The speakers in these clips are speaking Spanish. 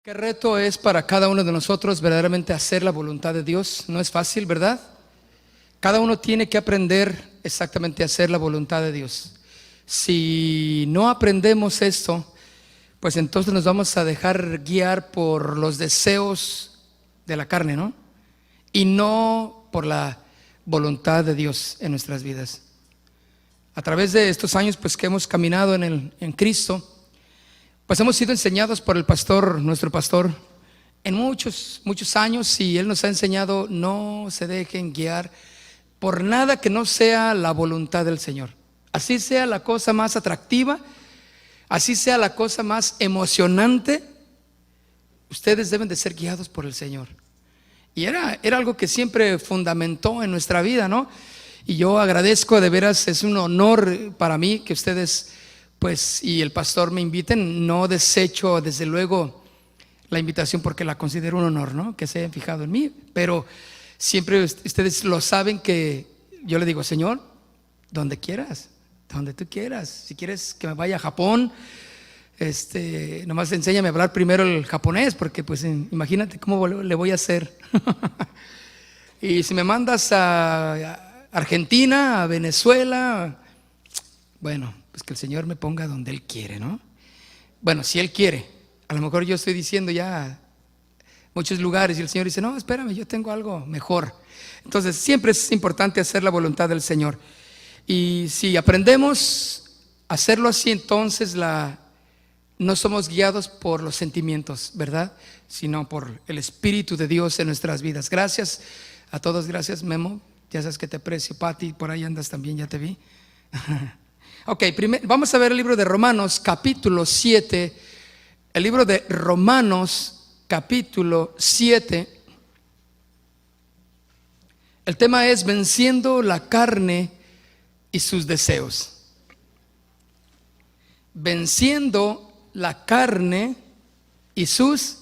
Qué reto es para cada uno de nosotros verdaderamente hacer la voluntad de Dios. No es fácil, ¿verdad? Cada uno tiene que aprender exactamente a hacer la voluntad de Dios. Si no aprendemos esto, pues entonces nos vamos a dejar guiar por los deseos de la carne, ¿no? Y no por la voluntad de Dios en nuestras vidas. A través de estos años pues que hemos caminado en Cristo, pues hemos sido enseñados por el pastor, nuestro pastor, en muchos años, y él nos ha enseñado: no se dejen guiar por nada que no sea la voluntad del Señor. Así sea la cosa más atractiva, así sea la cosa más emocionante, ustedes deben de ser guiados por el Señor. Y era algo que siempre fundamentó en nuestra vida, ¿no? Y yo agradezco, de veras, es un honor para mí que ustedes pues y el pastor me inviten. No desecho desde luego la invitación porque la considero un honor, ¿no? Que se hayan fijado en mí, pero siempre ustedes lo saben que yo le digo: Señor, donde quieras, donde tú quieras. Si quieres que me vaya a Japón, nomás enséñame a hablar primero el japonés, porque pues imagínate cómo le voy a hacer. Y si me mandas a Argentina, a Venezuela, bueno, pues que el Señor me ponga donde Él quiere, ¿no? Bueno, si Él quiere. A lo mejor yo estoy diciendo ya muchos lugares y el Señor dice: no, espérame, yo tengo algo mejor. Entonces siempre es importante hacer la voluntad del Señor. Y si aprendemos a hacerlo así, entonces no somos guiados por los sentimientos, ¿verdad? Sino por el Espíritu de Dios en nuestras vidas. Gracias a todos, gracias Memo, ya sabes que te aprecio. Pati, por ahí andas también, ya te vi. Ok, vamos a ver el libro de Romanos capítulo 7. El libro de Romanos capítulo 7. El tema es venciendo la carne y sus deseos. Venciendo la carne y sus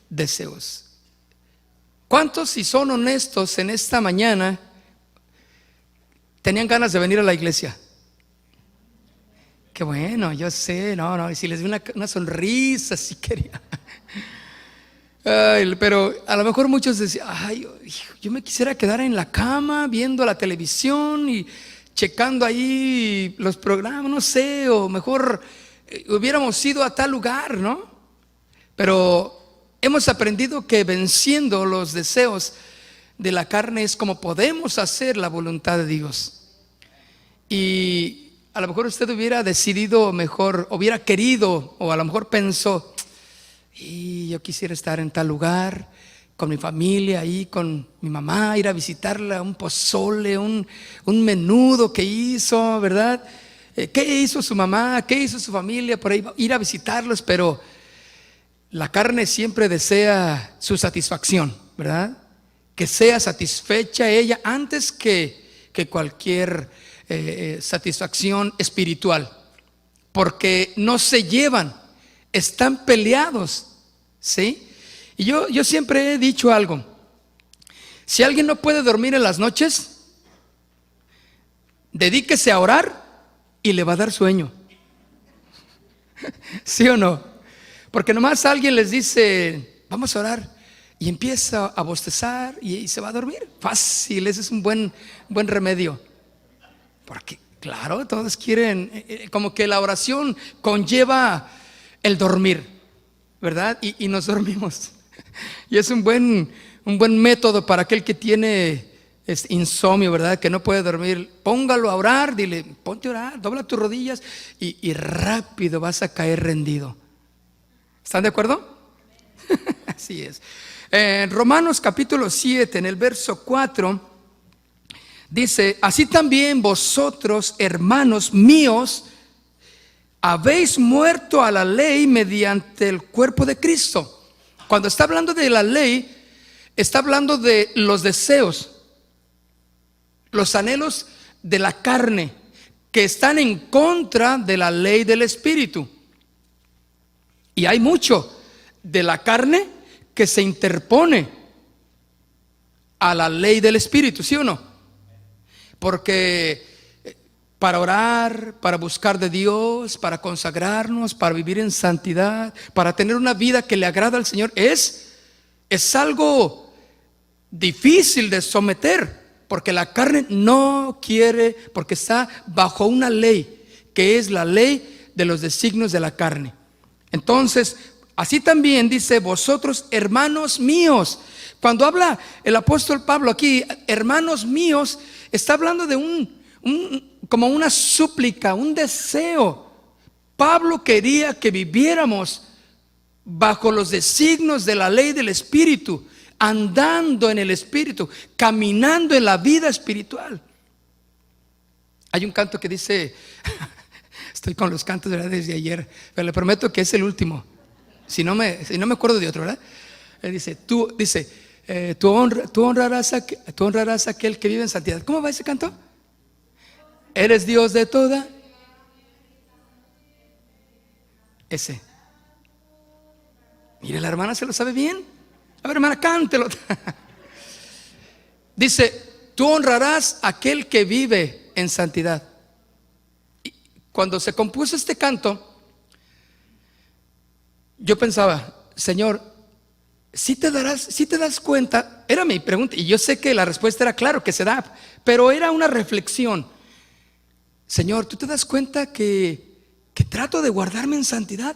deseos. ¿Cuántos, si son honestos en esta mañana, tenían ganas de venir a la iglesia? Qué bueno, yo sé, no, y si les vi una sonrisa, si quería. Ay, pero a lo mejor muchos decían: ay, yo me quisiera quedar en la cama viendo la televisión y checando ahí los programas, no sé, o mejor hubiéramos ido a tal lugar, ¿no? Pero hemos aprendido que venciendo los deseos de la carne es como podemos hacer la voluntad de Dios. Y a lo mejor usted hubiera decidido mejor, hubiera querido, o a lo mejor pensó: y yo quisiera estar en tal lugar con mi familia, ahí con mi mamá, ir a visitarla, un pozole, un menudo que hizo, ¿verdad? ¿Qué hizo su mamá? ¿Qué hizo su familia? Por ahí ir a visitarlos. Pero la carne siempre desea su satisfacción, ¿verdad? Que sea satisfecha ella antes que cualquier satisfacción espiritual, porque no se llevan, están peleados, ¿sí? Y yo siempre he dicho algo: si alguien no puede dormir en las noches, dedíquese a orar y le va a dar sueño. ¿Sí o no? Porque nomás alguien les dice: vamos a orar, y empieza a bostezar y se va a dormir. Fácil, ese es un buen remedio. Porque claro, todos quieren, como que la oración conlleva el dormir, ¿verdad? Y nos dormimos. Y es un buen método para aquel que tiene insomnio, ¿verdad? Que no puede dormir. Póngalo a orar, dile: ponte a orar, dobla tus rodillas y rápido vas a caer rendido. ¿Están de acuerdo? Así es. En Romanos capítulo 7, en el verso 4, dice: así también vosotros, hermanos míos, habéis muerto a la ley mediante el cuerpo de Cristo. Cuando está hablando de la ley, está hablando de los deseos, los anhelos de la carne, que están en contra de la ley del Espíritu. Y hay mucho de la carne que se interpone a la ley del Espíritu, ¿sí o no? Porque para orar, para buscar de Dios, para consagrarnos, para vivir en santidad, para tener una vida que le agrada al Señor, es algo difícil de someter, porque la carne no quiere, porque está bajo una ley, que es la ley de los designios de la carne. Entonces, así también dice: vosotros, hermanos míos. Cuando habla el apóstol Pablo aquí, hermanos míos, está hablando de como una súplica, un deseo. Pablo quería que viviéramos bajo los designios de la ley del Espíritu, andando en el Espíritu, caminando en la vida espiritual. Hay un canto que dice, estoy con los cantos, ¿verdad?, desde ayer, pero le prometo que es el último, si no me acuerdo de otro, ¿verdad? Él dice, tú honrarás a aquel que vive en santidad. ¿Cómo va ese canto? Eres Dios de toda. Ese. Mire, la hermana se lo sabe bien. A ver, hermana, cántelo. Dice, tú honrarás a aquel que vive en santidad. Y cuando se compuso este canto, yo pensaba, Señor, si te das cuenta, era mi pregunta, y yo sé que la respuesta era claro que se da, pero era una reflexión. Señor, ¿tú te das cuenta que trato de guardarme en santidad?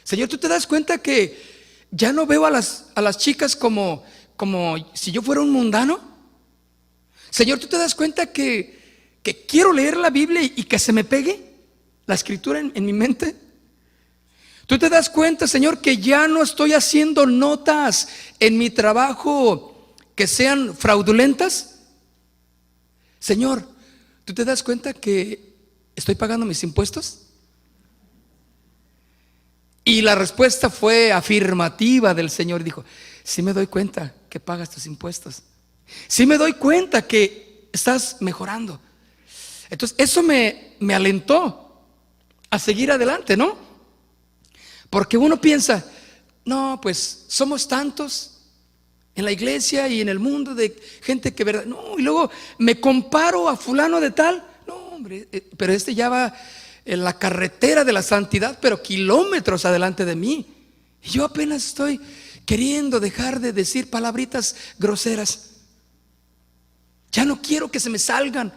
Señor, ¿tú te das cuenta que ya no veo a las chicas como si yo fuera un mundano? Señor, ¿tú te das cuenta que quiero leer la Biblia y que se me pegue la escritura en mi mente? ¿Tú te das cuenta, Señor, que ya no estoy haciendo notas en mi trabajo que sean fraudulentas? Señor, ¿tú te das cuenta que estoy pagando mis impuestos? Y la respuesta fue afirmativa del Señor. Dijo, sí me doy cuenta que pagas tus impuestos. Sí me doy cuenta que estás mejorando. Entonces eso me alentó a seguir adelante, ¿no? Porque uno piensa, no, pues somos tantos en la iglesia y en el mundo de gente que verdad, no, y luego me comparo a fulano de tal, no hombre, pero este ya va en la carretera de la santidad, pero kilómetros adelante de mí, y yo apenas estoy queriendo dejar de decir palabritas groseras. Ya no quiero que se me salgan,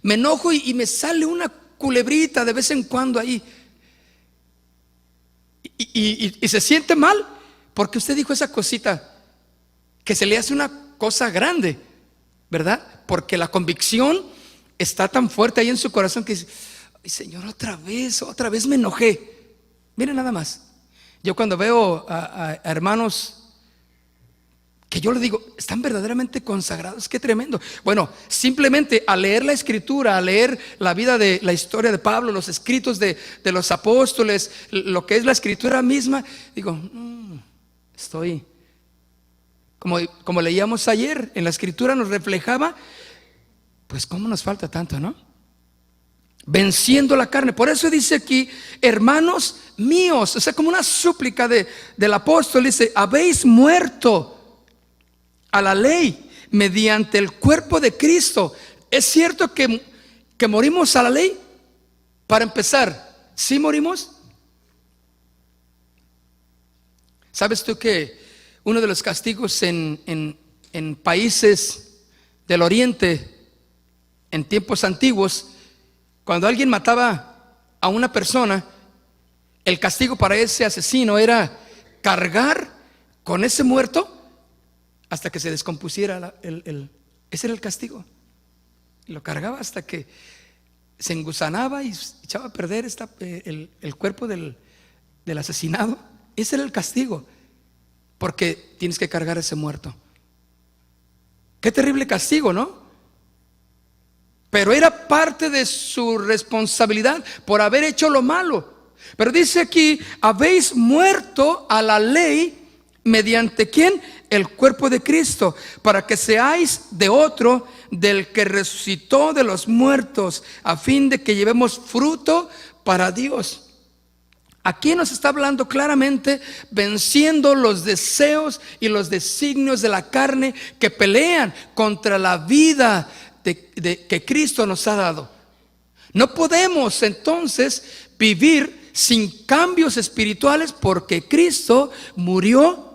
me enojo y me sale una culebrita de vez en cuando ahí, y se siente mal porque usted dijo esa cosita que se le hace una cosa grande, ¿verdad? Porque la convicción está tan fuerte ahí en su corazón que dice, ay, Señor, otra vez me enojé. Miren nada más, yo cuando veo a hermanos que yo le digo, están verdaderamente consagrados, qué tremendo. Bueno, simplemente al leer la escritura, al leer la vida de la historia de Pablo, los escritos de los apóstoles, lo que es la escritura misma, digo, estoy, como leíamos ayer, en la escritura nos reflejaba, pues cómo nos falta tanto, ¿no? Venciendo la carne. Por eso dice aquí, hermanos míos, o sea, como una súplica del apóstol, dice, habéis muerto a la ley mediante el cuerpo de Cristo. ¿Es cierto que morimos a la ley? Para empezar, ¿sí morimos? ¿Sabes tú que uno de los castigos en países del oriente, en tiempos antiguos, cuando alguien mataba a una persona, el castigo para ese asesino era cargar con ese muerto hasta que se descompusiera ese era el castigo. Lo cargaba hasta que se engusanaba y echaba a perder el cuerpo del asesinado. Ese era el castigo, porque tienes que cargar ese muerto. Qué terrible castigo, ¿no? Pero era parte de su responsabilidad por haber hecho lo malo. Pero dice aquí, habéis muerto a la ley mediante ¿quién? El cuerpo de Cristo, para que seáis de otro, del que resucitó de los muertos, a fin de que llevemos fruto para Dios. Aquí nos está hablando claramente, venciendo los deseos y los designios de la carne que pelean contra la vida que Cristo nos ha dado. No podemos entonces vivir sin cambios espirituales, porque Cristo murió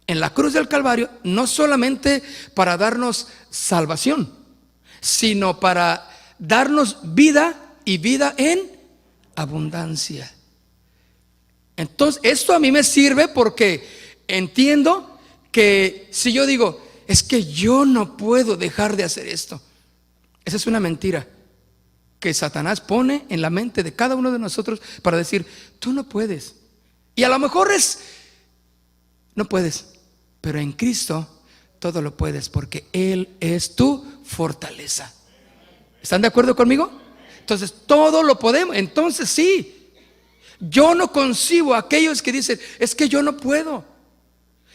en la cruz del Calvario no solamente para darnos salvación, sino para darnos vida, y vida en abundancia. Entonces, esto a mí me sirve porque entiendo que si yo digo, es que yo no puedo dejar de hacer esto, esa es una mentira que Satanás pone en la mente de cada uno de nosotros para decir, tú no puedes. Y a lo mejor no puedes, pero en Cristo todo lo puedes, porque Él es tu fortaleza. ¿Están de acuerdo conmigo? Entonces todo lo podemos. Entonces sí, yo no concibo a aquellos que dicen, es que yo no puedo,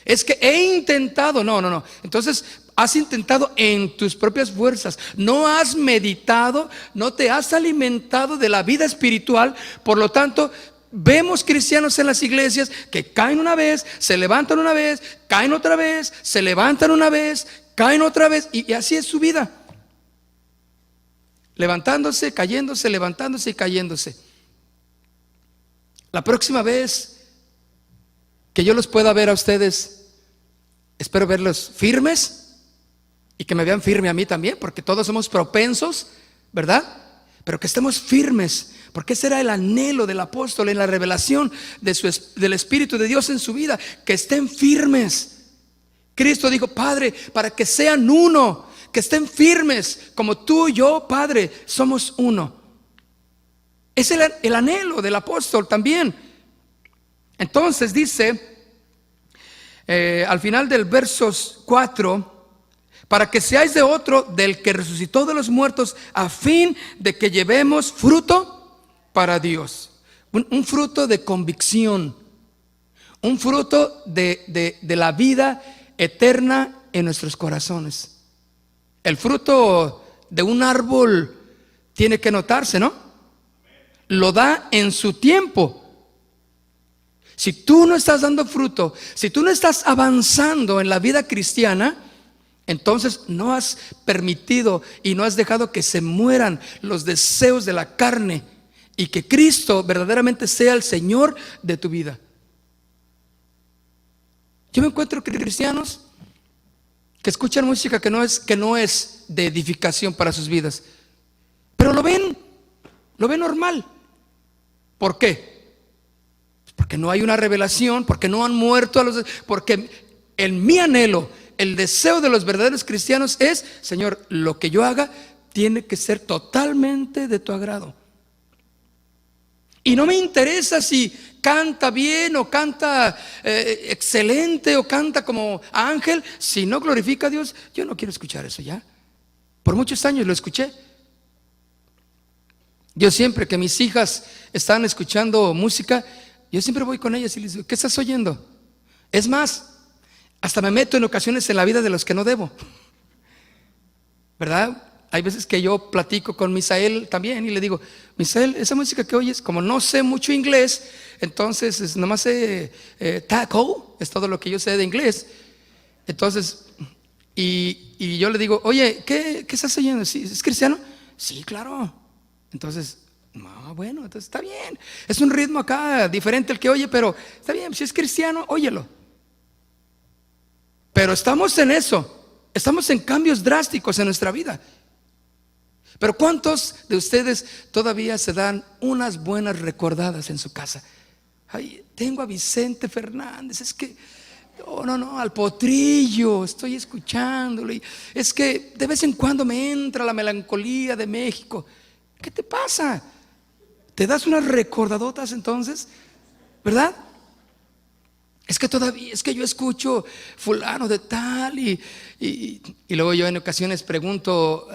es que he intentado. No. Entonces has intentado en tus propias fuerzas, no has meditado, no te has alimentado de la vida espiritual. Por lo tanto, vemos cristianos en las iglesias que caen una vez, se levantan una vez, caen otra vez, se levantan una vez, caen otra vez, y así es su vida. Levantándose, cayéndose, levantándose y cayéndose. La próxima vez que yo los pueda ver a ustedes, espero verlos firmes y que me vean firme a mí también, porque todos somos propensos, ¿verdad? Pero que estemos firmes, porque ese era el anhelo del apóstol en la revelación del Espíritu de Dios en su vida, que estén firmes. Cristo dijo, Padre, para que sean uno, que estén firmes, como tú y yo, Padre, somos uno. Es el anhelo del apóstol también. Entonces dice, al final del versos 4, para que seáis de otro, del que resucitó de los muertos, a fin de que llevemos fruto para Dios. Un fruto de convicción, un fruto de la vida eterna en nuestros corazones. El fruto de un árbol tiene que notarse, ¿no? Lo da en su tiempo. Si tú no estás dando fruto, si tú no estás avanzando en la vida cristiana, entonces no has permitido y no has dejado que se mueran los deseos de la carne y que Cristo verdaderamente sea el Señor de tu vida. Yo me encuentro cristianos que escuchan música que no es de edificación para sus vidas, pero lo ven normal. ¿Por qué? Porque no hay una revelación, porque no han muerto porque mi anhelo, el deseo de los verdaderos cristianos es, Señor, lo que yo haga tiene que ser totalmente de tu agrado. Y no me interesa si canta bien o canta excelente o canta como ángel. Si no glorifica a Dios, yo no quiero escuchar eso ya. Por muchos años lo escuché. Yo siempre que mis hijas están escuchando música, yo siempre voy con ellas y les digo, ¿qué estás oyendo? Es más, hasta me meto en ocasiones en la vida de los que no debo, ¿verdad? Hay veces que yo platico con Misael también y le digo, Misael, esa música que oyes, como no sé mucho inglés, entonces nomás sé taco, es todo lo que yo sé de inglés. Entonces, y yo le digo, oye, ¿qué estás oyendo? ¿Sí, es cristiano? Sí, claro. Entonces, no, bueno, entonces está bien. Es un ritmo acá diferente al que oye, pero está bien, si es cristiano, óyelo. Pero estamos en eso, estamos en cambios drásticos en nuestra vida. Pero ¿cuántos de ustedes todavía se dan unas buenas recordadas en su casa? Ay, tengo a Vicente Fernández, es que no, al Potrillo, estoy escuchándolo, y es que de vez en cuando me entra la melancolía de México. ¿Qué te pasa? ¿Te das unas recordadotas entonces? ¿Verdad? Es que yo escucho fulano de tal y luego yo en ocasiones pregunto,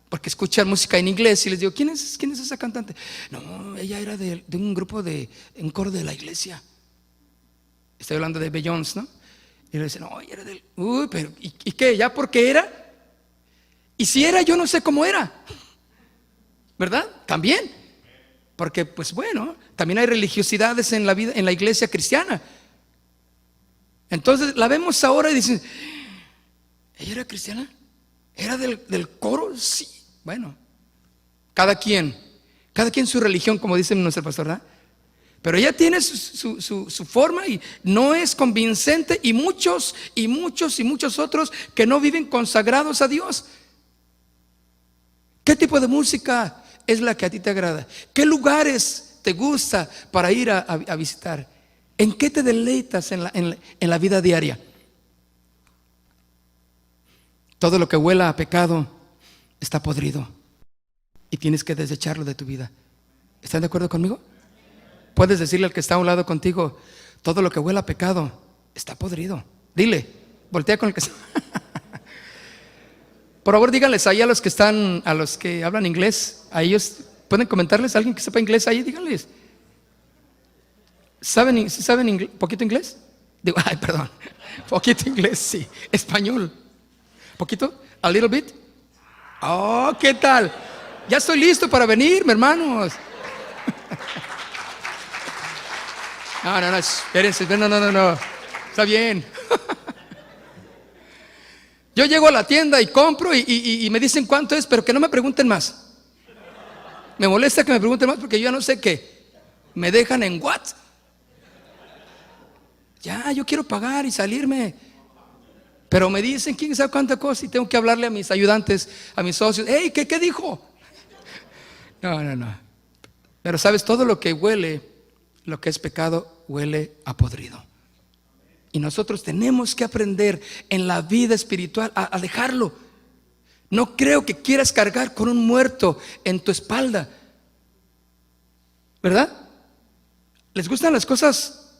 porque escuchan música en inglés, y les digo, ¿quién es esa cantante? No, ella era de un grupo un coro de la iglesia. Estoy hablando de Beyoncé, ¿no? Y le dicen, no, ella era del... Uy, pero ¿y qué? ¿Ya porque era? Y si era, yo no sé cómo era, ¿verdad? También. Porque, pues bueno, también hay religiosidades en la vida, en la iglesia cristiana. Entonces la vemos ahora y dicen, ¿ella era cristiana? ¿Era del coro? Sí. Bueno, cada quien su religión, como dice nuestro pastor, ¿verdad? Pero ella tiene su forma y no es convincente, y muchos otros que no viven consagrados a Dios. ¿Qué tipo de música es la que a ti te agrada? ¿Qué lugares te gusta para ir a visitar? ¿En qué te deleitas en la vida diaria? Todo lo que huela a pecado está podrido y tienes que desecharlo de tu vida. ¿Están de acuerdo conmigo? Puedes decirle al que está a un lado contigo: todo lo que huela a pecado está podrido. Dile, voltea con el que está. Por favor, díganles ahí a los que hablan inglés, a ellos, ¿pueden comentarles a alguien que sepa inglés ahí? Díganles. ¿Saben poquito inglés? Digo, ay, perdón, poquito inglés, sí. Español, ¿poquito? ¿A little bit? Oh, ¿qué tal? Ya estoy listo para venir, mis hermanos. No, espérense, no, está bien. Yo llego a la tienda y compro y me dicen cuánto es, pero que no me pregunten más. Me molesta que me pregunten más porque yo ya no sé qué. Me dejan en what. Ya, yo quiero pagar y salirme. Pero me dicen quién sabe cuánta cosa y tengo que hablarle a mis ayudantes, a mis socios. Hey, ¿qué dijo? No. Pero sabes, todo lo que huele, lo que es pecado, huele a podrido. Y nosotros tenemos que aprender en la vida espiritual a dejarlo. No creo que quieras cargar con un muerto en tu espalda, ¿verdad? ¿Les gustan las cosas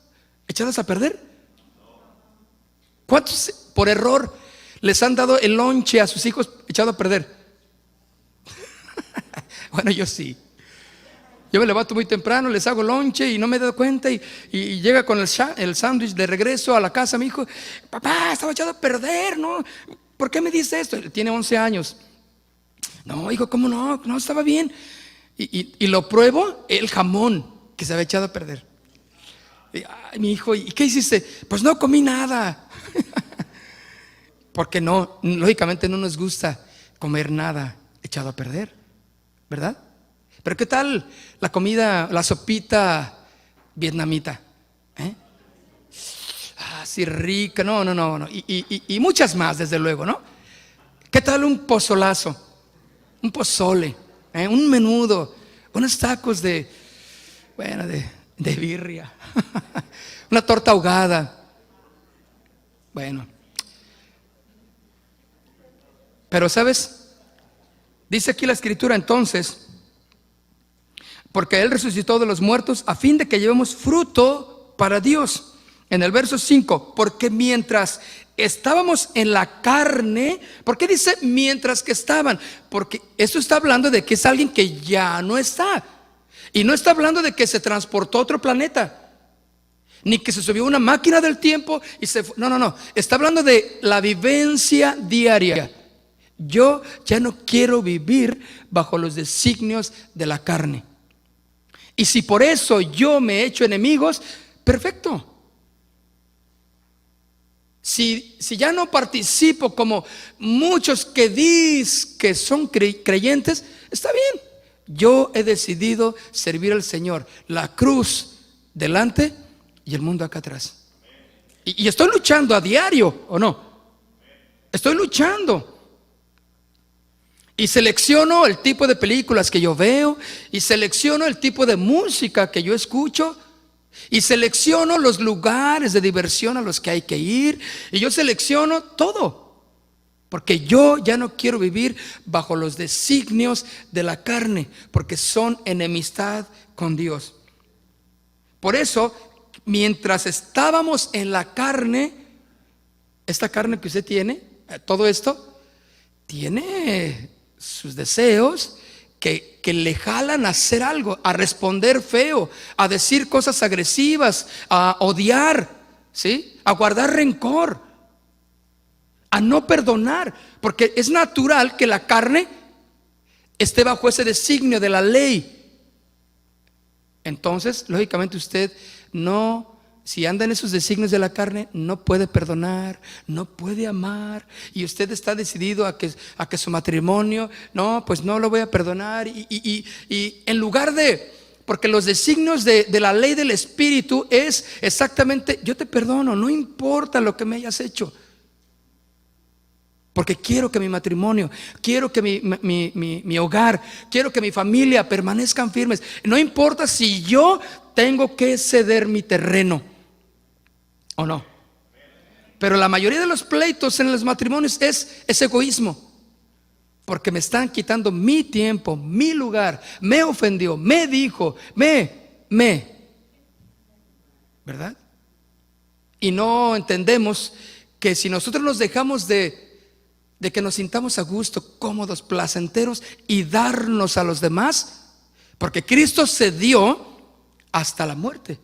echadas a perder? ¿Cuántos por error les han dado el lonche a sus hijos echado a perder? Bueno, yo sí. Yo me levanto muy temprano, les hago lonche y no me he dado cuenta y llega con el sándwich de regreso a la casa mi hijo: papá, estaba echado a perder, ¿no? ¿Por qué me dice esto? Tiene 11 años. No, hijo, ¿cómo no? No, estaba bien. Y lo pruebo, el jamón que se había echado a perder. Ay, mi hijo, ¿y qué hiciste? Pues no comí nada. Porque no, lógicamente no nos gusta comer nada echado a perder, ¿verdad? Pero ¿qué tal la comida, la sopita vietnamita? Así rica, no. Y muchas más, desde luego, ¿no? ¿Qué tal un pozolazo? Un pozole, un menudo, unos tacos de birria, una torta ahogada. Bueno. Pero ¿sabes? Dice aquí la escritura entonces: porque Él resucitó de los muertos a fin de que llevemos fruto para Dios. En el verso 5, porque mientras estábamos en la carne. ¿Por qué dice mientras que estaban? Porque esto está hablando de que es alguien que ya no está. Y no está hablando de que se transportó a otro planeta, ni que se subió a una máquina del tiempo y se fue. No. Está hablando de la vivencia diaria. Yo ya no quiero vivir bajo los designios de la carne. Y si por eso yo me he hecho enemigos, perfecto. Si ya no participo como muchos que dicen que son creyentes, está bien. Yo he decidido servir al Señor. La cruz delante y el mundo acá atrás. Y estoy luchando a diario, ¿o no? Estoy luchando. Y selecciono el tipo de películas que yo veo, y selecciono el tipo de música que yo escucho, y selecciono los lugares de diversión a los que hay que ir, y yo selecciono todo, porque yo ya no quiero vivir bajo los designios de la carne, porque son enemistad con Dios. Por eso, mientras estábamos en la carne, esta carne que usted tiene, todo esto, tiene sus deseos que le jalan a hacer algo, a responder feo, a decir cosas agresivas, a odiar, ¿sí? A guardar rencor, a no perdonar, porque es natural que la carne esté bajo ese designio de la ley. Entonces, lógicamente usted no si anda en esos designios de la carne, no puede perdonar, no puede amar, y usted está decidido a que su matrimonio, no, pues no lo voy a perdonar, y en lugar de, porque los designios de la ley del Espíritu es exactamente, yo te perdono, no importa lo que me hayas hecho, porque quiero que mi matrimonio, quiero que mi hogar, quiero que mi familia permanezcan firmes, no importa si yo tengo que ceder mi terreno ¿o no? Pero la mayoría de los pleitos en los matrimonios es egoísmo, porque me están quitando mi tiempo, mi lugar, me ofendió, me dijo, ¿verdad? Y no entendemos que si nosotros nos dejamos de que nos sintamos a gusto, cómodos, placenteros y darnos a los demás, porque Cristo se dio hasta la muerte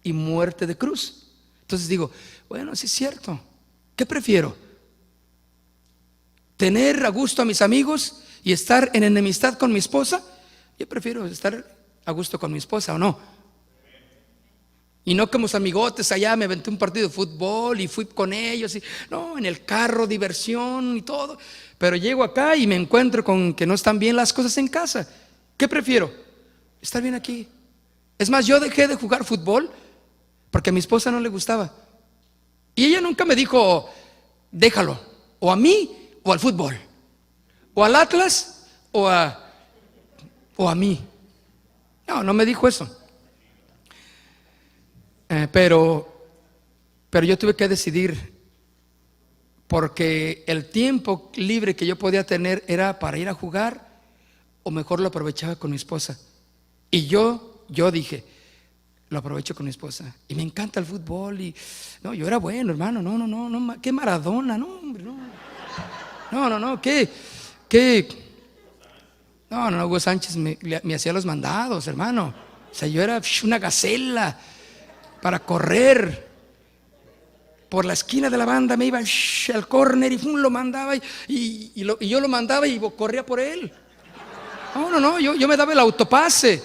y muerte de cruz. Entonces digo, bueno, sí es cierto. ¿Qué prefiero? ¿Tener a gusto a mis amigos y estar en enemistad con mi esposa? Yo prefiero estar a gusto con mi esposa, ¿o no? Y no como amigotes allá, me aventé un partido de fútbol y fui con ellos, no, en el carro, diversión y todo. Pero llego acá y me encuentro con que no están bien las cosas en casa. ¿Qué prefiero? Estar bien aquí. Es más, yo dejé de jugar fútbol porque a mi esposa no le gustaba. Y ella nunca me dijo, déjalo, o a mí o al fútbol, o al Atlas o a mí. No me dijo eso. Pero yo tuve que decidir, porque el tiempo libre que yo podía tener era para ir a jugar, o mejor lo aprovechaba con mi esposa. Y yo dije, lo aprovecho con mi esposa. Y me encanta el fútbol. Y no, yo era bueno, hermano. No, qué Maradona, no, hombre, no. No, Hugo Sánchez me hacía los mandados, hermano. O sea, yo era una gacela para correr por la esquina de la banda, me iba al córner y lo mandaba y yo lo mandaba y corría por él. No, yo me daba el autopase.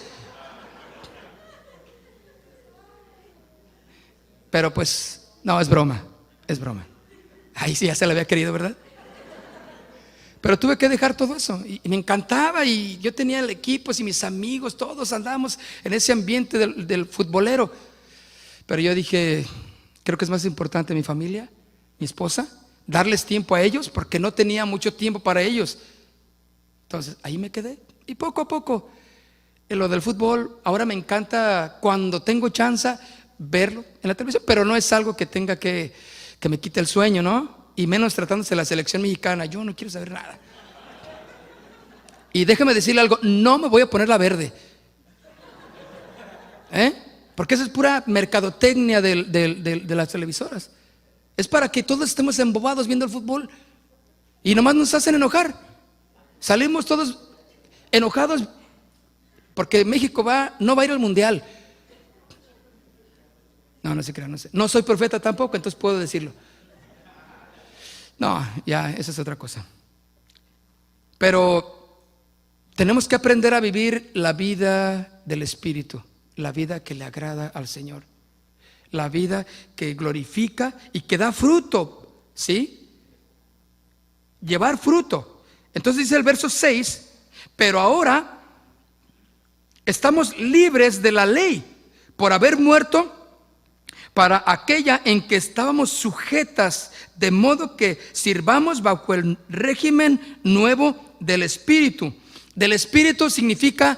Pero pues, no, es broma. Ahí sí ya se le había querido, ¿verdad? Pero tuve que dejar todo eso y me encantaba, y yo tenía el equipo y mis amigos, todos andábamos en ese ambiente del futbolero. Pero yo dije, creo que es más importante mi familia, mi esposa, darles tiempo a ellos, porque no tenía mucho tiempo para ellos. Entonces ahí me quedé, y poco a poco en lo del fútbol, ahora me encanta cuando tengo chance verlo en la televisión, pero no es algo que tenga que me quite el sueño, ¿no? Y menos tratándose de la selección mexicana. Yo no quiero saber nada. Y déjame decirle algo, no me voy a poner la verde, porque eso es pura mercadotecnia de las televisoras. Es para que todos estemos embobados viendo el fútbol y nomás nos hacen enojar. Salimos todos enojados porque México no va a ir al mundial. No se crean, no sé. No soy profeta tampoco, entonces puedo decirlo. No, ya, esa es otra cosa. Pero tenemos que aprender a vivir la vida del Espíritu, la vida que le agrada al Señor, la vida que glorifica y que da fruto, ¿sí? Llevar fruto. Entonces dice el verso 6, pero ahora estamos libres de la ley por haber muerto para aquella en que estábamos sujetas, de modo que sirvamos bajo el régimen nuevo del Espíritu. Del Espíritu significa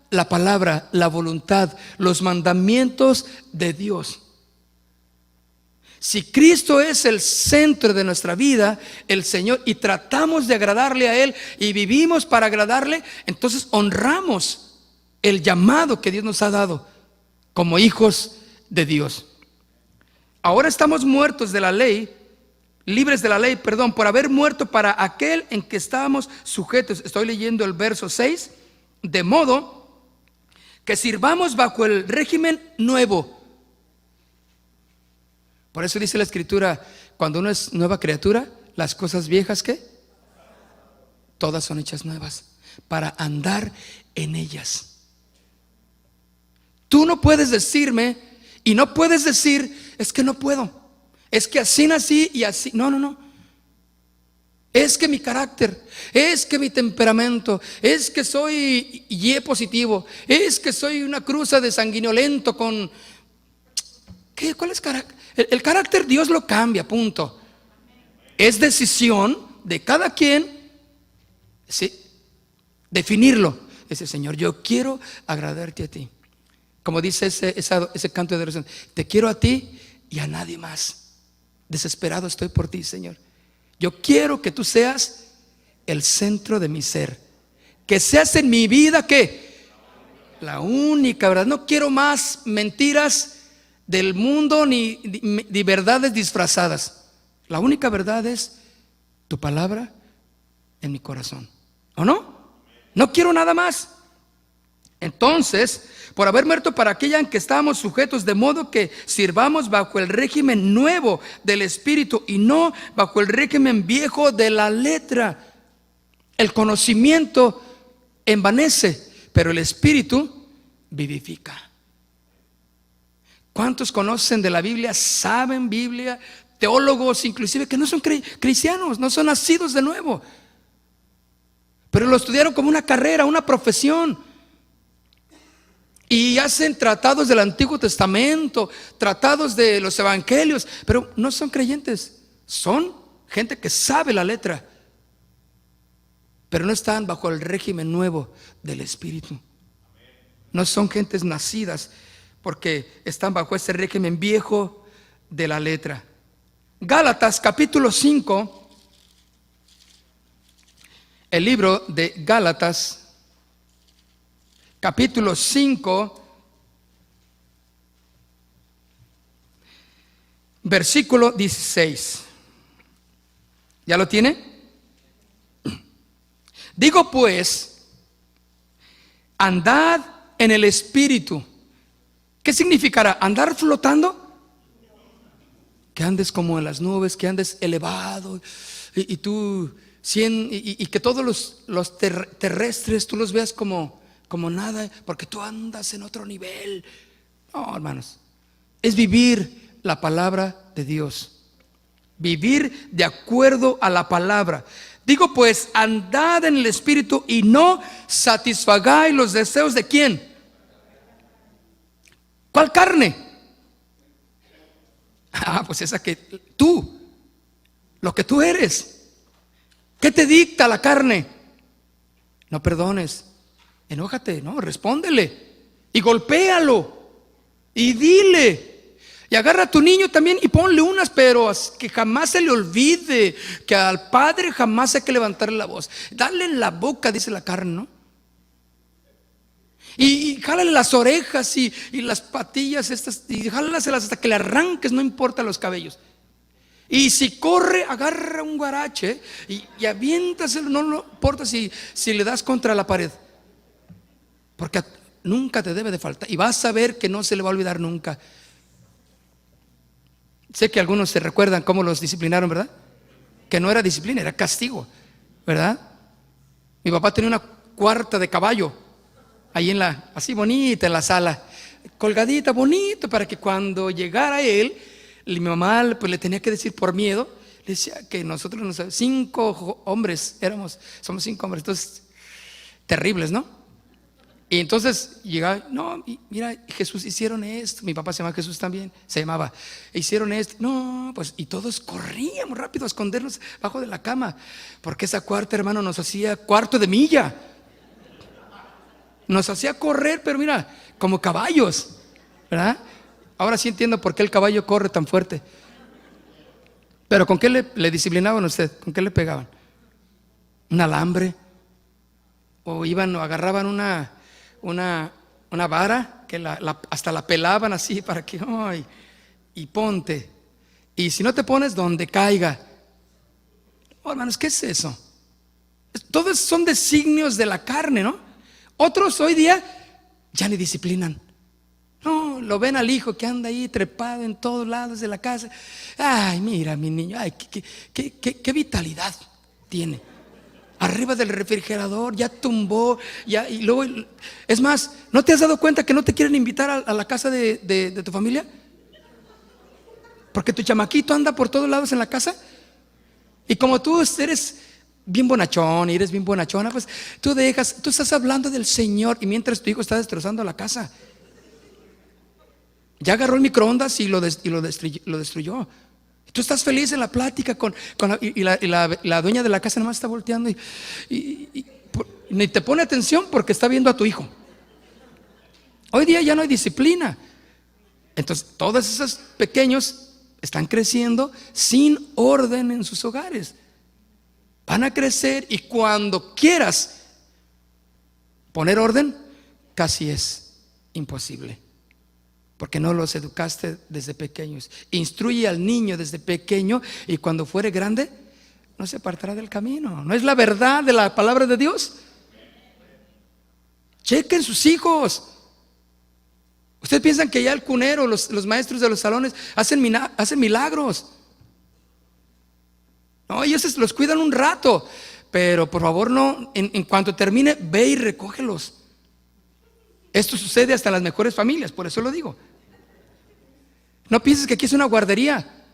la palabra, la voluntad, los mandamientos de Dios. Si Cristo es el centro de nuestra vida, el Señor, y tratamos de agradarle a Él y vivimos para agradarle, entonces honramos el llamado que Dios nos ha dado como hijos de Dios. Ahora estamos muertos de la ley, libres de la ley, por haber muerto para aquel en que estábamos sujetos. Estoy leyendo el verso 6, de modo que sirvamos bajo el régimen nuevo. Por eso dice la Escritura, cuando uno es nueva criatura, las cosas viejas, ¿qué? Todas son hechas nuevas, para andar en ellas. Tú no puedes decirme Y no puedes decir, es que no puedo, es que así nací y así. No, no, no. Es que mi carácter, es que mi temperamento, es que soy Y positivo, es que soy una cruza de sanguinolento con... ¿Qué? ¿Cuál es carácter? El carácter Dios lo cambia, punto. Es decisión de cada quien, ¿sí?, definirlo. Dice, Señor, yo quiero agradarte a ti. Como dice ese canto de adoración, te quiero a ti y a nadie más. Desesperado estoy por ti, Señor. Yo quiero que tú seas el centro de mi ser, que seas en mi vida, ¿qué? La única verdad. No quiero más mentiras del mundo ni verdades disfrazadas. La única verdad es tu palabra en mi corazón, ¿o no? No quiero nada más. Entonces, por haber muerto para aquella en que estábamos sujetos, de modo que sirvamos bajo el régimen nuevo del Espíritu y no bajo el régimen viejo de la letra. El conocimiento envanece, pero el Espíritu vivifica. ¿Cuántos conocen de la Biblia, saben Biblia, teólogos inclusive, que no son cristianos, no son nacidos de nuevo, pero lo estudiaron como una carrera, una profesión? Y hacen tratados del Antiguo Testamento, tratados de los evangelios, pero no son creyentes. Son gente que sabe la letra, pero no están bajo el régimen nuevo del Espíritu. No son gentes nacidas, porque están bajo ese régimen viejo de la letra. Gálatas capítulo 5, el libro de Gálatas capítulo 5, versículo 16. ¿Ya lo tiene? Digo pues, andad en el Espíritu. ¿Qué significará? ¿Andar flotando? Que andes como en las nubes, que andes elevado y tú y que todos los terrestres tú los veas como nada, porque tú andas en otro nivel. No, hermanos, es vivir la palabra de Dios, vivir de acuerdo a la palabra. Digo pues, andad en el Espíritu y no satisfagáis los deseos de ¿quién? ¿Cuál carne? Pues esa que tú, lo que tú eres. ¿Qué te dicta la carne? No perdones, enójate, no, respóndele y golpéalo y dile, y agarra a tu niño también y ponle unas, pero que jamás se le olvide que al padre jamás hay que levantarle la voz. Dale en la boca, dice la carne, ¿no? Y jálale las orejas y las patillas estas, y jálaselas hasta que le arranques, no importa los cabellos. Y si corre, agarra un guarache y aviéntaselo, no importa si le das contra la pared, porque nunca te debe de faltar. Y vas a ver que no se le va a olvidar nunca. Sé que algunos se recuerdan cómo los disciplinaron, ¿verdad? Que no era disciplina, era castigo, ¿verdad? Mi papá tenía una cuarta de caballo ahí así bonita en la sala, colgadita, bonito, para que cuando llegara él, mi mamá pues le tenía que decir por miedo, le decía que nosotros 5 hombres somos 5 hombres, entonces terribles, ¿no? Y entonces llegaba, no, mira, Jesús, hicieron esto, mi papá se llama Jesús también, hicieron esto, no, pues, y todos corríamos rápido a escondernos bajo de la cama, porque esa cuarta, hermano, nos hacía cuarto de milla. Nos hacía correr, pero mira, como caballos, ¿verdad? Ahora sí entiendo por qué el caballo corre tan fuerte. Pero ¿con qué le disciplinaban a usted? ¿Con qué le pegaban? ¿Un alambre? ¿O agarraban una vara que hasta la pelaban así para que, ay, y ponte? Y si no te pones, donde caiga. Oh, hermanos, ¿qué es eso? Todos son designios de la carne, ¿no? Otros hoy día ya ni disciplinan. No, lo ven al hijo que anda ahí trepado en todos lados de la casa. Ay, mira mi niño, ay, qué vitalidad tiene. arriba del refrigerador, ya tumbó, ya, y luego, es más, ¿no te has dado cuenta que no te quieren invitar a la casa de tu familia? Porque tu chamaquito anda por todos lados en la casa. Y como tú eres bien bonachón y eres bien bonachona, pues tú estás hablando del Señor, y mientras tu hijo está destrozando la casa. Ya agarró el microondas y lo destruyó. Tú estás feliz en la plática la dueña de la casa nomás está volteando y ni te pone atención porque está viendo a tu hijo. Hoy día ya no hay disciplina. Entonces todos esos pequeños están creciendo sin orden en sus hogares. Van a crecer y cuando quieras poner orden, casi es imposible. Porque no los educaste desde pequeños. Instruye al niño desde pequeño y cuando fuere grande no se apartará del camino. ¿No es la verdad de la palabra de Dios? Chequen sus hijos. Ustedes piensan que ya el cunero, los maestros de los salones hacen milagros. No, ellos los cuidan un rato, pero por favor no, en cuanto termine, ve y recógelos. Esto sucede hasta en las mejores familias, por eso lo digo. No pienses que aquí es una guardería.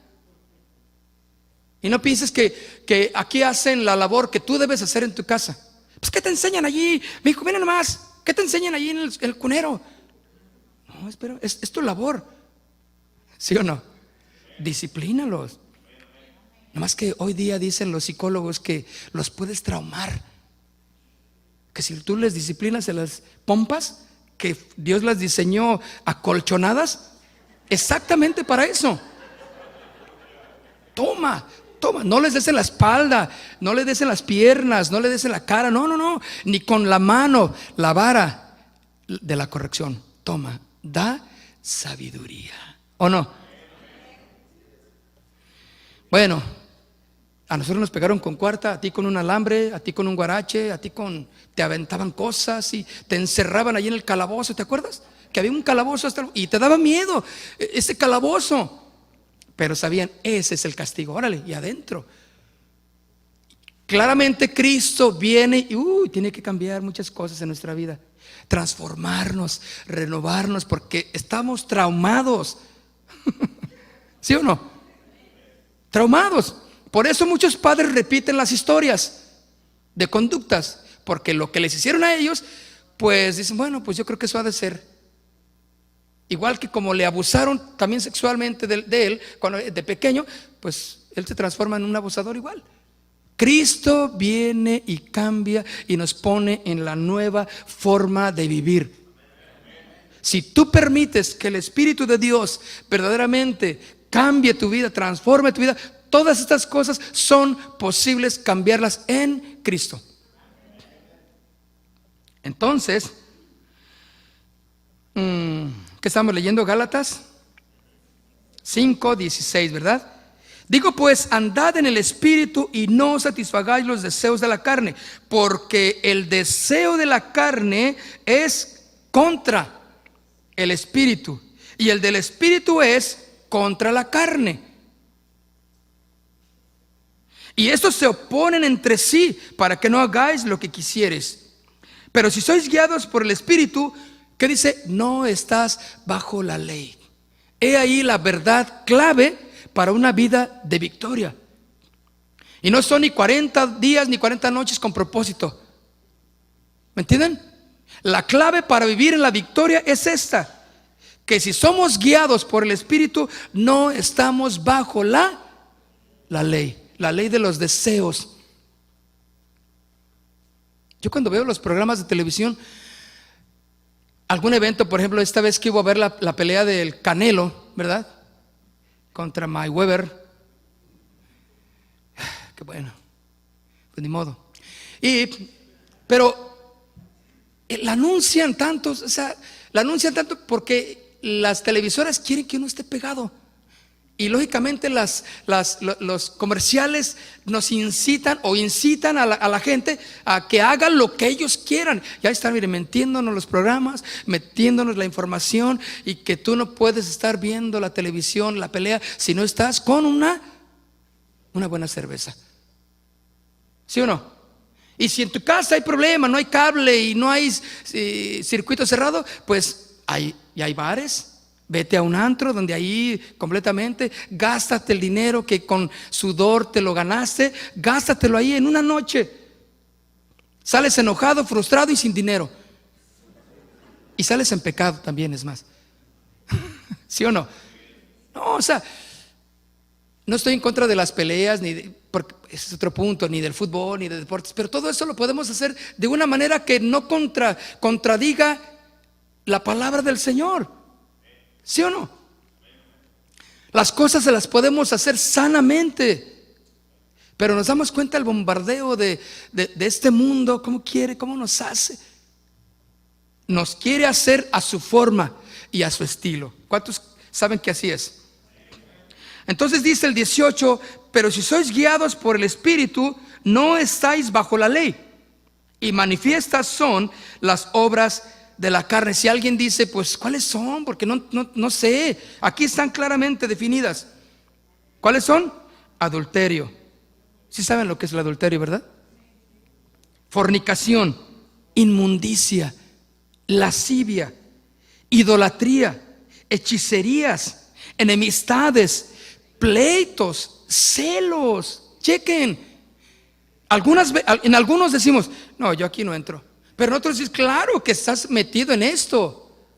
Y no pienses que aquí hacen la labor que tú debes hacer en tu casa. Pues ¿qué te enseñan allí? Me dijo, mira nomás, ¿qué te enseñan allí en el cunero? No, espera, es tu labor. ¿Sí o no? Disciplínalos. Nomás que hoy día dicen los psicólogos que los puedes traumar. Que si tú les disciplinas en las pompas, que Dios las diseñó acolchonadas exactamente para eso. Toma, no les des en la espalda, no les des en las piernas, no les des en la cara, no, ni con la mano, la vara de la corrección. Toma, da sabiduría, ¿o no? Bueno, a nosotros nos pegaron con cuarta, a ti con un alambre, a ti con un guarache, te aventaban cosas y te encerraban allí en el calabozo, ¿te acuerdas? Que había un calabozo y te daba miedo ese calabozo, pero sabían, ese es el castigo, órale, y adentro. Claramente Cristo viene y tiene que cambiar muchas cosas en nuestra vida, transformarnos, renovarnos, porque estamos traumados. ¿Sí o no? Traumados. Por eso muchos padres repiten las historias de conductas, porque lo que les hicieron a ellos, pues dicen, bueno, pues yo creo que eso ha de ser. Igual que como le abusaron también sexualmente de él de pequeño, pues él se transforma en un abusador igual. Cristo viene y cambia y nos pone en la nueva forma de vivir. Si tú permites que el Espíritu de Dios verdaderamente cambie tu vida, transforme tu vida, todas estas cosas son posibles cambiarlas en Cristo. Entonces, ¿qué estamos leyendo? Gálatas 5:16, ¿verdad? Digo pues, andad en el Espíritu y no satisfagáis los deseos de la carne, porque el deseo de la carne es contra el Espíritu y el del Espíritu es contra la carne. Y estos se oponen entre sí para que no hagáis lo que quisieres. Pero si sois guiados por el Espíritu, ¿qué dice? No estás bajo la ley. He ahí la verdad clave para una vida de victoria. Y no son ni 40 días ni 40 noches con propósito. ¿Me entienden? La clave para vivir en la victoria es esta: que si somos guiados por el Espíritu, no estamos bajo la ley. La ley de los deseos. Yo cuando veo los programas de televisión, algún evento, por ejemplo, esta vez que iba a ver la pelea del Canelo, ¿verdad? Contra Mayweather. Qué bueno, pues ni modo. Pero la anuncian tanto, porque las televisoras quieren que uno esté pegado. Y lógicamente los comerciales nos incitan a la gente a que hagan lo que ellos quieran. Ya están, miren, metiéndonos los programas, metiéndonos la información, y que tú no puedes estar viendo la televisión, la pelea, si no estás con una buena cerveza. ¿Sí o no? Y si en tu casa hay problema, no hay cable y no hay circuito cerrado, pues y hay bares. Vete a un antro donde ahí completamente, gástate el dinero que con sudor te lo ganaste, gástatelo ahí en una noche. Sales enojado, frustrado y sin dinero. Y sales en pecado también, es más. ¿Sí o no? No, o sea, no estoy en contra de las peleas, porque ese es otro punto, ni del fútbol, ni de deportes, pero todo eso lo podemos hacer de una manera que no contradiga la palabra del Señor. ¿Sí o no? Las cosas se las podemos hacer sanamente, pero nos damos cuenta del bombardeo de este mundo, cómo quiere, cómo nos hace. Nos quiere hacer a su forma y a su estilo. ¿Cuántos saben que así es? Entonces dice el 18, pero si sois guiados por el Espíritu, no estáis bajo la ley. Y manifiestas son las obras de la carne. Si alguien dice, pues ¿cuáles son? Porque no sé. Aquí están claramente definidas. ¿Cuáles son? Adulterio. ¿Sí saben lo que es el adulterio, verdad? Fornicación, inmundicia, lascivia, idolatría, hechicerías, enemistades, pleitos, celos. Chequen. En algunos decimos, no, yo aquí no entro. Pero en otros decimos, claro que estás metido en esto.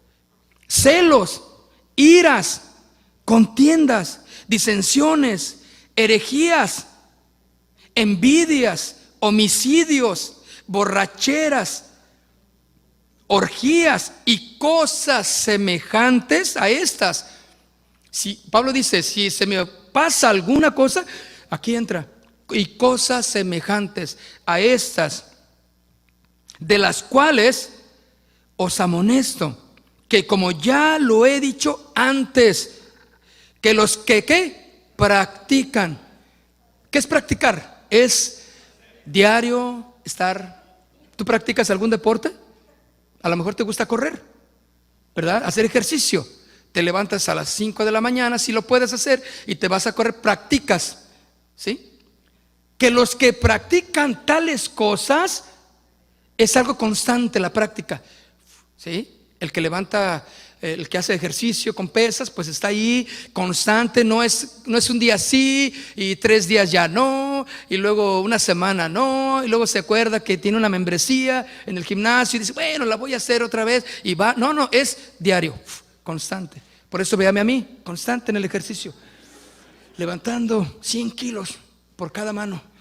Celos, iras, contiendas, disensiones, herejías, envidias, homicidios, borracheras, orgías y cosas semejantes a estas. Si Pablo dice, si se me pasa alguna cosa, aquí entra, y cosas semejantes a estas, de las cuales os amonesto, que como ya lo he dicho antes, que los que practican. ¿Qué es practicar? Es diario estar. ¿Tú practicas algún deporte? A lo mejor te gusta correr, ¿verdad? Hacer ejercicio. Te levantas a las 5 de la mañana, si lo puedes hacer, y te vas a correr, practicas, ¿sí? Que los que practican tales cosas, es algo constante la práctica, ¿sí? El que levanta, el que hace ejercicio con pesas, pues está ahí constante, no es un día sí y 3 días ya no, y luego una semana no, y luego se acuerda que tiene una membresía en el gimnasio y dice, bueno, la voy a hacer otra vez, y va, no, es diario, constante. Por eso véame a mí, constante en el ejercicio, levantando 100 kilos por cada mano.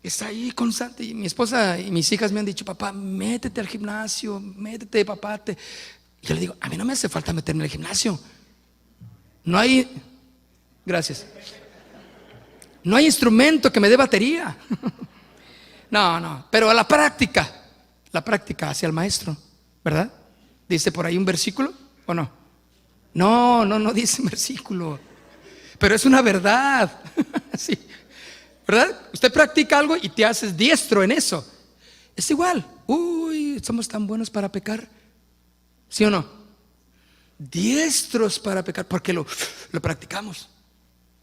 Está ahí constante. Y mi esposa y mis hijas me han dicho, papá, métete al gimnasio, métete, papá. Y yo le digo, a mí no me hace falta meterme al gimnasio. No hay, gracias, no hay instrumento que me dé batería. No, pero a la práctica hacia el maestro, ¿verdad? ¿Dice por ahí un versículo o no? No dice un versículo, pero es una verdad. Sí, ¿verdad? Usted practica algo y te haces diestro en eso. Es igual. Somos tan buenos para pecar, ¿sí o no? Diestros para pecar, porque lo practicamos.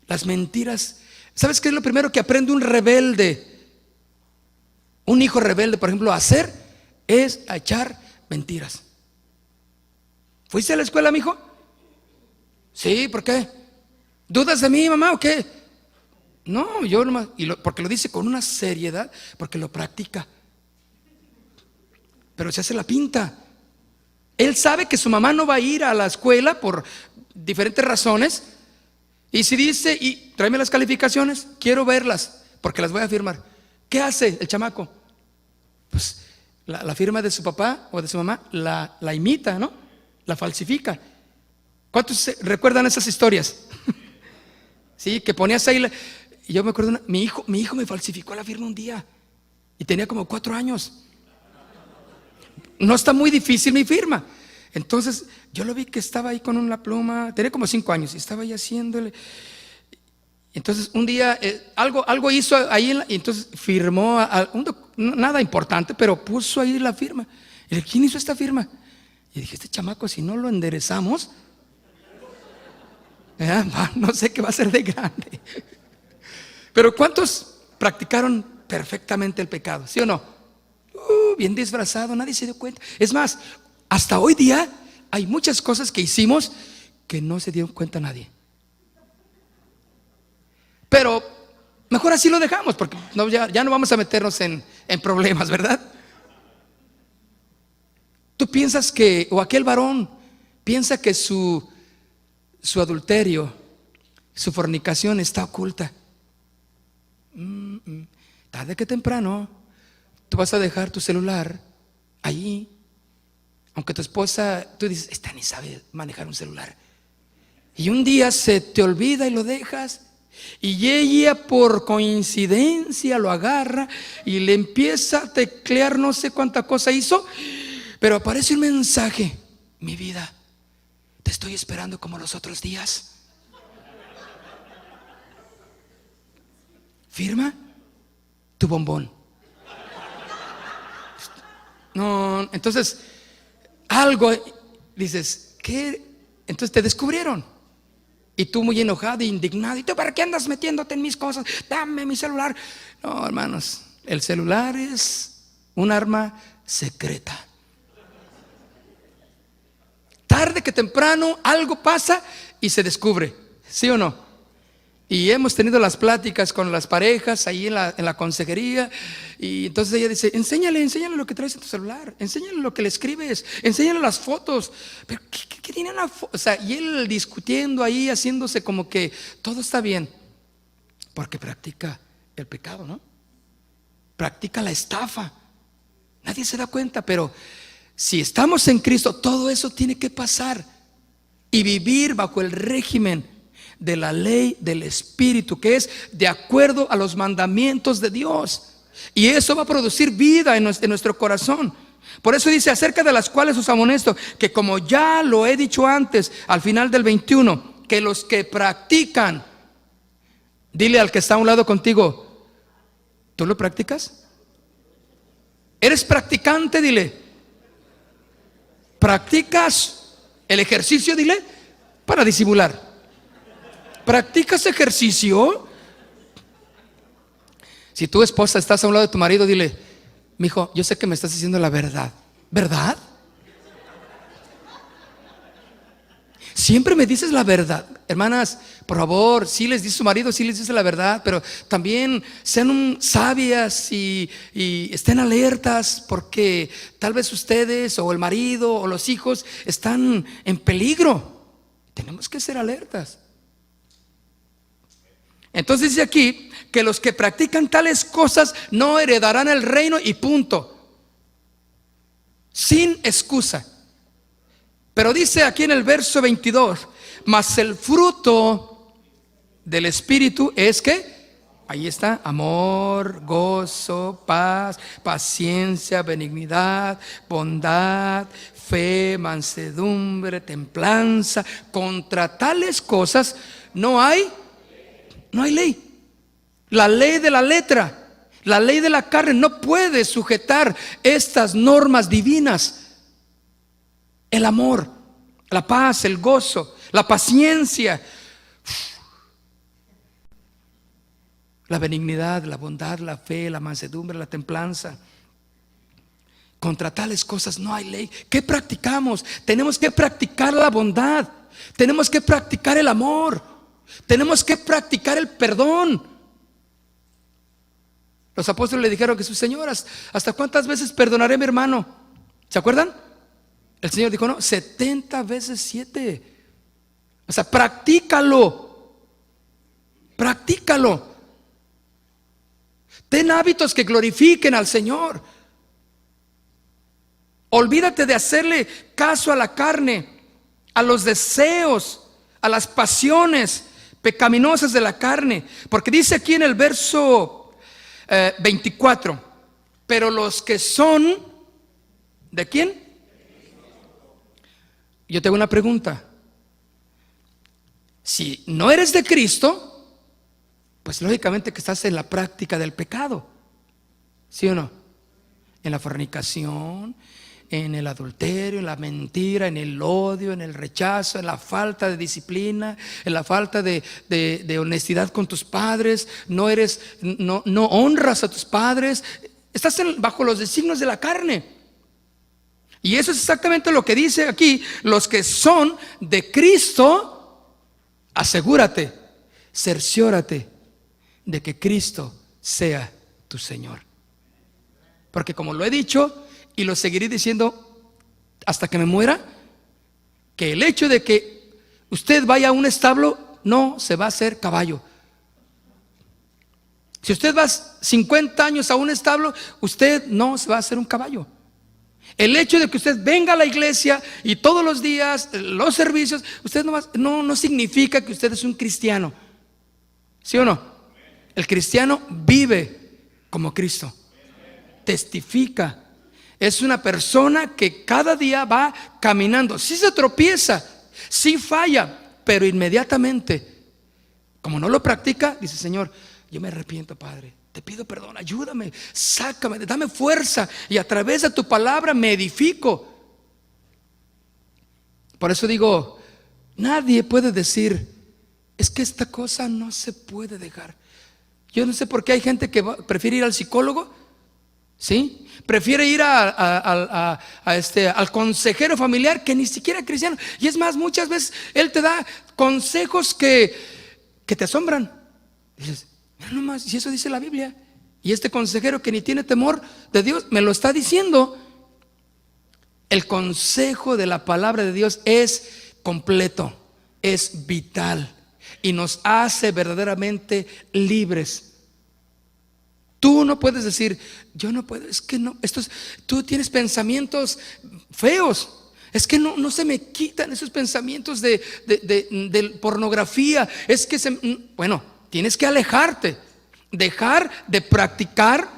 Las mentiras. ¿Sabes qué es lo primero que aprende un rebelde? Un hijo rebelde, por ejemplo, a hacer es a echar mentiras. ¿Fuiste a la escuela, mijo? Sí, ¿por qué? ¿Dudas de mí, mamá, o qué? No, yo nomás, porque lo dice con una seriedad, porque lo practica. Pero se hace la pinta. Él sabe que su mamá no va a ir a la escuela por diferentes razones. Y si dice, y tráeme las calificaciones, quiero verlas, porque las voy a firmar. ¿Qué hace el chamaco? Pues la firma de su papá o de su mamá la imita, ¿no? La falsifica. ¿Cuántos recuerdan esas historias? Sí, que ponías ahí y yo me acuerdo, mi hijo me falsificó la firma un día y tenía como 4 años. No está muy difícil mi firma. Entonces yo lo vi que estaba ahí con una pluma, tenía como 5 años y estaba ahí haciéndole. Entonces un día algo hizo ahí y entonces firmó nada importante, pero puso ahí la firma. Y le dije, ¿quién hizo esta firma? Y dije, este chamaco, si no lo enderezamos, no sé qué va a ser de grande. Pero ¿cuántos practicaron perfectamente el pecado, ¿sí o no? Bien disfrazado, nadie se dio cuenta. Es más, hasta hoy día hay muchas cosas que hicimos que no se dieron cuenta nadie. Pero mejor así lo dejamos, porque ya no vamos a meternos en problemas, ¿verdad? Tú piensas que, o aquel varón piensa que su adulterio, su fornicación está oculta. Tarde que temprano tú vas a dejar tu celular ahí, aunque tu esposa, tú dices, esta ni sabe manejar un celular, y un día se te olvida y lo dejas, y ella por coincidencia lo agarra y le empieza a teclear no sé cuánta cosa hizo, pero aparece un mensaje: mi vida, te estoy esperando como los otros días. Firma tu bombón. No, entonces algo dices, ¿qué? Entonces te descubrieron. Y tú muy enojado e indignado. ¿Y tú para qué andas metiéndote en mis cosas? Dame mi celular. No, hermanos, el celular es un arma secreta. Tarde que temprano algo pasa y se descubre, ¿sí o no? Y hemos tenido las pláticas con las parejas ahí en la consejería, y entonces ella dice, enséñale lo que traes en tu celular, enséñale lo que le escribes, enséñale las fotos. Pero ¿qué tiene una foto? O sea, y él discutiendo ahí, haciéndose como que todo está bien, porque practica el pecado, ¿no? Practica la estafa. Nadie se da cuenta, pero si estamos en Cristo, todo eso tiene que pasar y vivir bajo el régimen de la ley del Espíritu, que es de acuerdo a los mandamientos de Dios, y eso va a producir vida en nuestro corazón. Por eso dice, acerca de las cuales os amonesto, que como ya lo he dicho antes, al final del 21, que los que practican, dile al que está a un lado contigo, ¿tú lo practicas? ¿Eres practicante? Dile. ¿Practicas el ejercicio? Dile, para disimular. ¿Practicas ejercicio? Si tu esposa estás a un lado de tu marido, dile, mijo, yo sé que me estás diciendo la verdad. ¿Verdad? Siempre me dices la verdad. Hermanas, por favor, sí les dice su marido, sí les dice la verdad, pero también sean sabias y estén alertas, porque tal vez ustedes o el marido o los hijos están en peligro. Tenemos que ser alertas. Entonces dice aquí que los que practican tales cosas no heredarán el reino, y punto, sin excusa. Pero dice aquí en el verso 22, mas el fruto del Espíritu es que, ahí está, amor, gozo, paz, paciencia, benignidad, bondad, fe, mansedumbre, templanza. Contra tales cosas no hay ley. La ley de la letra, la ley de la carne no puede sujetar estas normas divinas. El amor, la paz, el gozo, la paciencia, la benignidad, la bondad, la fe, la mansedumbre, la templanza. Contra tales cosas no hay ley. ¿Qué practicamos? Tenemos que practicar la bondad, tenemos que practicar el amor, tenemos que practicar el perdón. Los apóstoles le dijeron a Jesús, Señor, ¿hasta cuántas veces perdonaré a mi hermano? ¿Se acuerdan? El Señor dijo, no, 70 veces 7. O sea, practícalo. Ten hábitos que glorifiquen al Señor. Olvídate de hacerle caso a la carne, a los deseos, a las pasiones pecaminosas de la carne, porque dice aquí en el verso 24, pero los que son, ¿de quién? Yo tengo una pregunta. Si no eres de Cristo, pues lógicamente que estás en la práctica del pecado, ¿sí o no? En la fornicación, en el adulterio, en la mentira, en el odio, en el rechazo, en la falta de disciplina, en la falta de honestidad con tus padres, no honras a tus padres, estás bajo los designios de la carne. Y eso es exactamente lo que dice aquí: los que son de Cristo, asegúrate, cerciórate de que Cristo sea tu Señor. Porque como lo he dicho y lo seguiré diciendo hasta que me muera, que el hecho de que usted vaya a un establo no se va a hacer caballo. Si usted va 50 años a un establo, usted no se va a hacer un caballo. El hecho de que usted venga a la iglesia y todos los días los servicios, usted no significa que usted es un cristiano. ¿Sí o no? El cristiano vive como Cristo, testifica. Es una persona que cada día va caminando. Sí se tropieza, sí falla, pero inmediatamente, como no lo practica, dice: Señor, yo me arrepiento, Padre, te pido perdón, ayúdame, sácame, dame fuerza, y a través de tu palabra me edifico. Por eso digo, nadie puede decir: es que esta cosa no se puede dejar. Yo no sé por qué hay gente que prefiere ir al psicólogo, ¿sí? Prefiere ir al consejero familiar, que ni siquiera es cristiano. Y es más, muchas veces él te da consejos que te asombran. Dices: mira nomás, si eso dice la Biblia, y este consejero que ni tiene temor de Dios me lo está diciendo. El consejo de la palabra de Dios es completo, es vital, y nos hace verdaderamente libres. Tú no puedes decir: yo no puedo, es que no, tú tienes pensamientos feos. Es que no se me quitan esos pensamientos de pornografía. Es que bueno, tienes que alejarte, dejar de practicar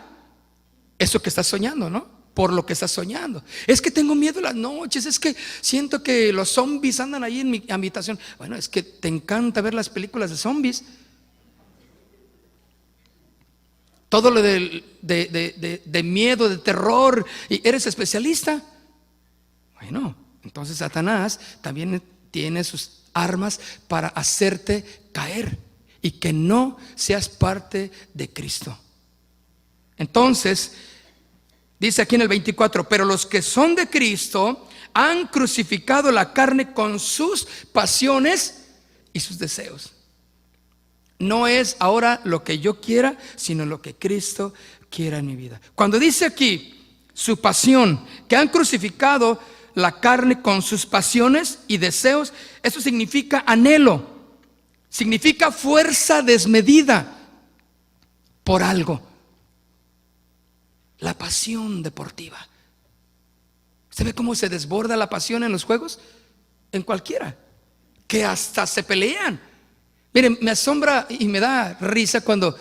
eso que estás soñando, ¿no? Por lo que estás soñando. Es que tengo miedo en las noches, es que siento que los zombies andan ahí en mi habitación. Bueno, es que te encanta ver las películas de zombies. Todo lo de miedo, de terror, y eres especialista. Bueno, entonces Satanás también tiene sus armas para hacerte caer y que no seas parte de Cristo. Entonces dice aquí en el 24: pero los que son de Cristo han crucificado la carne con sus pasiones y sus deseos. No es ahora lo que yo quiera, sino lo que Cristo quiera en mi vida. Cuando dice aquí su pasión, que han crucificado la carne con sus pasiones y deseos, eso significa anhelo, significa fuerza desmedida por algo. La pasión deportiva. ¿Usted ve cómo se desborda la pasión en los juegos? En cualquiera, que hasta se pelean. Miren, me asombra y me da risa cuando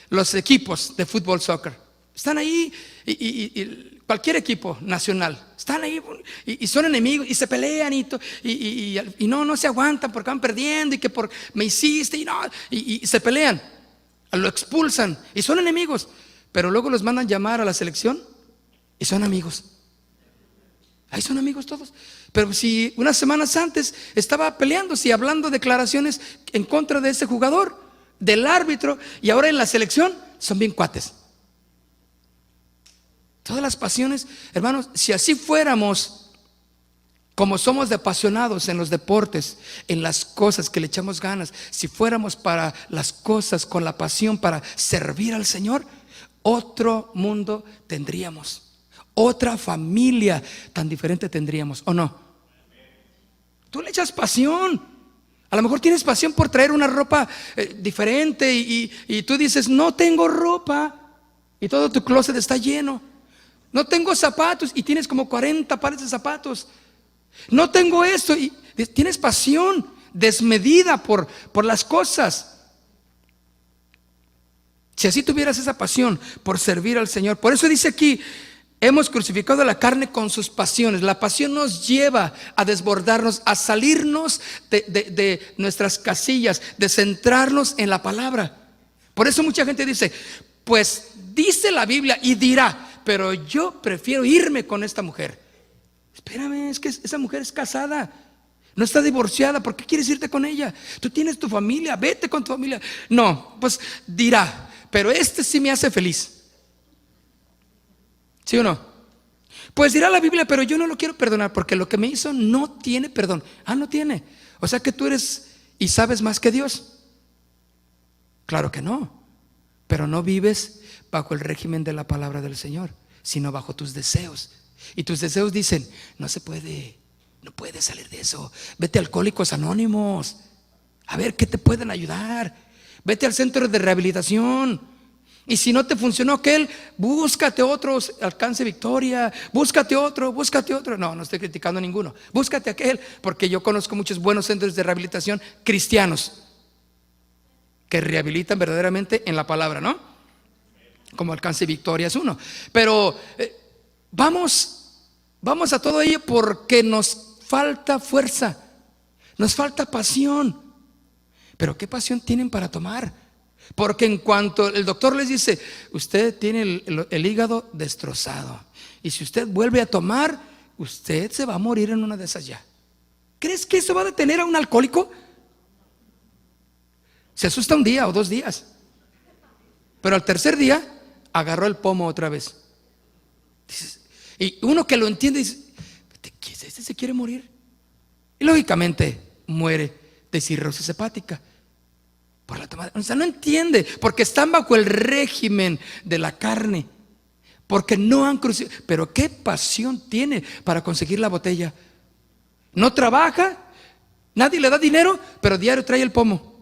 los equipos de fútbol, soccer, están ahí, y cualquier equipo nacional, están ahí y son enemigos y se pelean y no se aguantan porque van perdiendo, y que por me hiciste y se pelean, lo expulsan y son enemigos, pero luego los mandan llamar a la selección y son amigos. Ahí son amigos todos. Pero si unas semanas antes estaba peleándose y hablando declaraciones en contra de ese jugador, del árbitro, y ahora en la selección son bien cuates. Todas las pasiones, hermanos, si así fuéramos, como somos de apasionados en los deportes, en las cosas que le echamos ganas, si fuéramos para las cosas con la pasión para servir al Señor, otro mundo tendríamos. Otra familia tan diferente tendríamos, ¿o no? Tú le echas pasión. A lo mejor tienes pasión por traer una ropa diferente y tú dices: no tengo ropa, y todo tu closet está lleno. No tengo zapatos y tienes como 40 pares de zapatos. No tengo esto, y tienes pasión desmedida por las cosas. Si así tuvieras esa pasión por servir al Señor, por eso dice aquí: hemos crucificado la carne con sus pasiones. La pasión nos lleva a desbordarnos, a salirnos de nuestras casillas, de centrarnos en la palabra. Por eso mucha gente dice: pues dice la Biblia y dirá, pero yo prefiero irme con esta mujer. Espérame, es que esa mujer es casada, no está divorciada, ¿por qué quieres irte con ella? Tú tienes tu familia, vete con tu familia. No, pues dirá, pero este sí me hace feliz. ¿Sí o no? Pues dirá la Biblia, pero yo no lo quiero perdonar porque lo que me hizo no tiene perdón. Ah, no tiene. O sea que tú eres y sabes más que Dios. Claro que no. Pero no vives bajo el régimen de la palabra del Señor, sino bajo tus deseos. Y tus deseos dicen, no se puede, no puedes salir de eso. Vete a Alcohólicos Anónimos, a ver qué te pueden ayudar. Vete al centro de rehabilitación. Y si no te funcionó aquel, búscate otros, Alcance Victoria, búscate otro. No estoy criticando a ninguno. Búscate aquel, porque yo conozco muchos buenos centros de rehabilitación cristianos que rehabilitan verdaderamente en la palabra, ¿no? Como Alcance Victoria es uno. Pero vamos a todo ello porque nos falta fuerza, nos falta pasión. Pero ¿qué pasión tienen para tomar? Porque en cuanto el doctor les dice, usted tiene el hígado destrozado, y si usted vuelve a tomar, usted se va a morir en una de esas ya. ¿Crees que eso va a detener a un alcohólico? Se asusta un día o 2 días, pero al tercer día agarró el pomo otra vez. Y uno que lo entiende dice, ¿este se quiere morir? Y lógicamente muere de cirrosis hepática por la tomada. O sea, no entiende, porque están bajo el régimen de la carne, porque no han crucificado. Pero qué pasión tiene para conseguir la botella. No trabaja, nadie le da dinero, pero diario trae el pomo.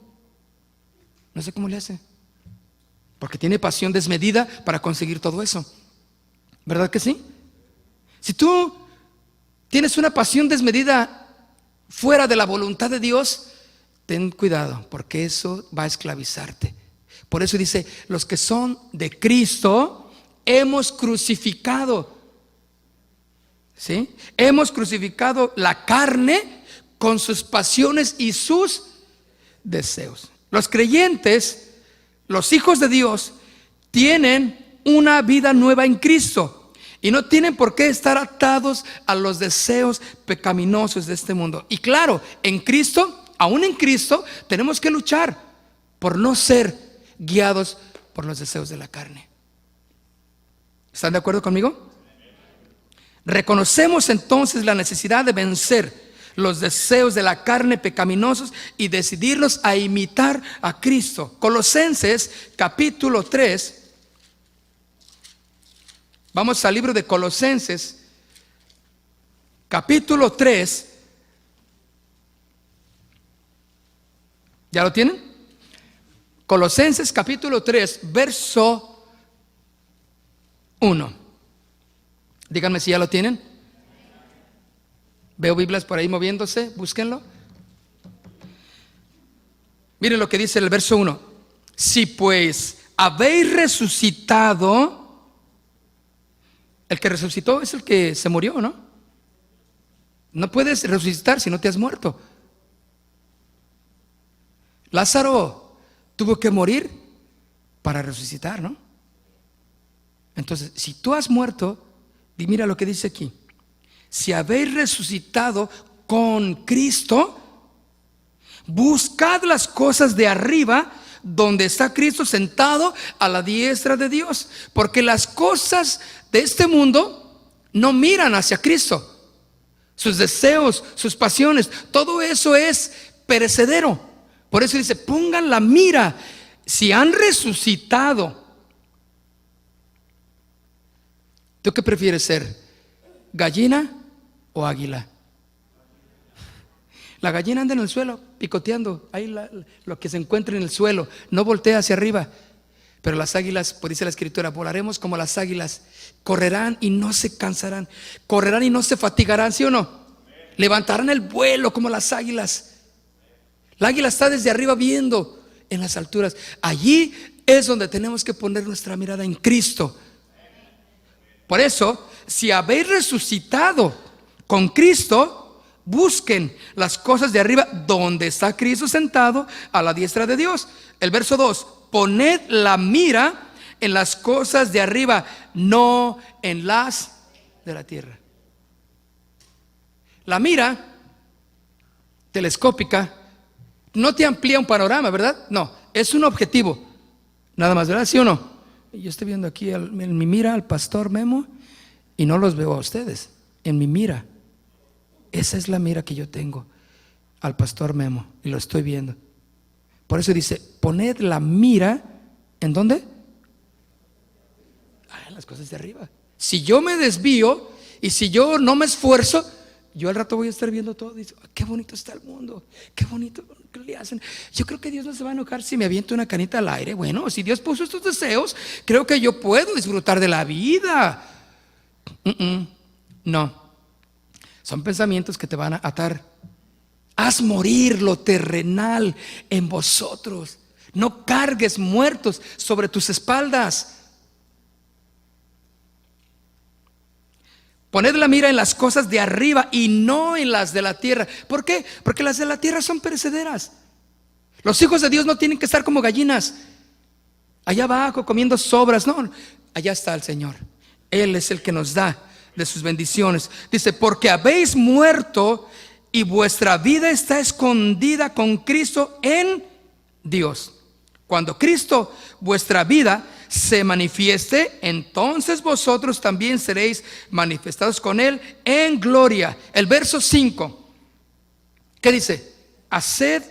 No sé cómo le hace, porque tiene pasión desmedida para conseguir todo eso. ¿Verdad que sí? Si tú tienes una pasión desmedida fuera de la voluntad de Dios, ten cuidado, porque eso va a esclavizarte. Por eso dice, los que son de Cristo hemos crucificado, ¿sí? Hemos crucificado la carne con sus pasiones y sus deseos. Los creyentes, los hijos de Dios, tienen una vida nueva en Cristo y no tienen por qué estar atados a los deseos pecaminosos de este mundo. Y claro, en Cristo, aún en Cristo, tenemos que luchar por no ser guiados por los deseos de la carne. ¿Están de acuerdo conmigo? Reconocemos entonces la necesidad de vencer los deseos de la carne pecaminosos y decidirnos a imitar a Cristo. Colosenses capítulo 3. Vamos al libro de Colosenses capítulo 3. ¿Ya lo tienen? Colosenses capítulo 3, verso 1. Díganme si ya lo tienen. Veo Biblias por ahí moviéndose, búsquenlo. Miren lo que dice el verso 1. Si pues habéis resucitado, el que resucitó es el que se murió, ¿no? No puedes resucitar si no te has muerto. Lázaro tuvo que morir para resucitar, ¿no? Entonces, si tú has muerto, mira lo que dice aquí. Si habéis resucitado con Cristo, buscad las cosas de arriba, donde está Cristo sentado a la diestra de Dios. Porque las cosas de este mundo no miran hacia Cristo. Sus deseos, sus pasiones, todo eso es perecedero. Por eso dice, pongan la mira. Si han resucitado, ¿tú qué prefieres ser? ¿Gallina o águila? La gallina anda en el suelo picoteando ahí lo que se encuentra en el suelo, no voltea hacia arriba. Pero las águilas, pues dice la escritura, volaremos como las águilas, correrán y no se cansarán, correrán y no se fatigarán, ¿sí o no? Levantarán el vuelo como las águilas. La águila está desde arriba viendo en las alturas. Allí es donde tenemos que poner nuestra mirada en Cristo. Por eso, si habéis resucitado con Cristo, busquen las cosas de arriba, donde está Cristo sentado a la diestra de Dios. El verso 2, poned la mira en las cosas de arriba, no en las de la tierra. La mira telescópica no te amplía un panorama, ¿verdad? No, es un objetivo, nada más, ¿verdad? ¿Sí o no? Yo estoy viendo aquí en mi mira al pastor Memo y no los veo a ustedes. En mi mira, esa es la mira que yo tengo al pastor Memo y lo estoy viendo. Por eso dice, poned la mira, ¿en dónde? En las cosas de arriba. Si yo me desvío y si yo no me esfuerzo, yo al rato voy a estar viendo todo y digo, qué bonito está el mundo, qué bonito que le hacen. Yo creo que Dios no se va a enojar si me aviento una canita al aire. Bueno, si Dios puso estos deseos, creo que yo puedo disfrutar de la vida. No, son pensamientos que te van a atar. Haz morir lo terrenal en vosotros. No cargues muertos sobre tus espaldas. Poned la mira en las cosas de arriba y no en las de la tierra. ¿Por qué? Porque las de la tierra son perecederas. Los hijos de Dios no tienen que estar como gallinas allá abajo comiendo sobras. No, allá está el Señor. Él es el que nos da de sus bendiciones. Dice, porque habéis muerto y vuestra vida está escondida con Cristo en Dios. Cuando Cristo, vuestra vida, se manifieste, entonces vosotros también seréis manifestados con Él en gloria. El verso 5, ¿qué dice? Haced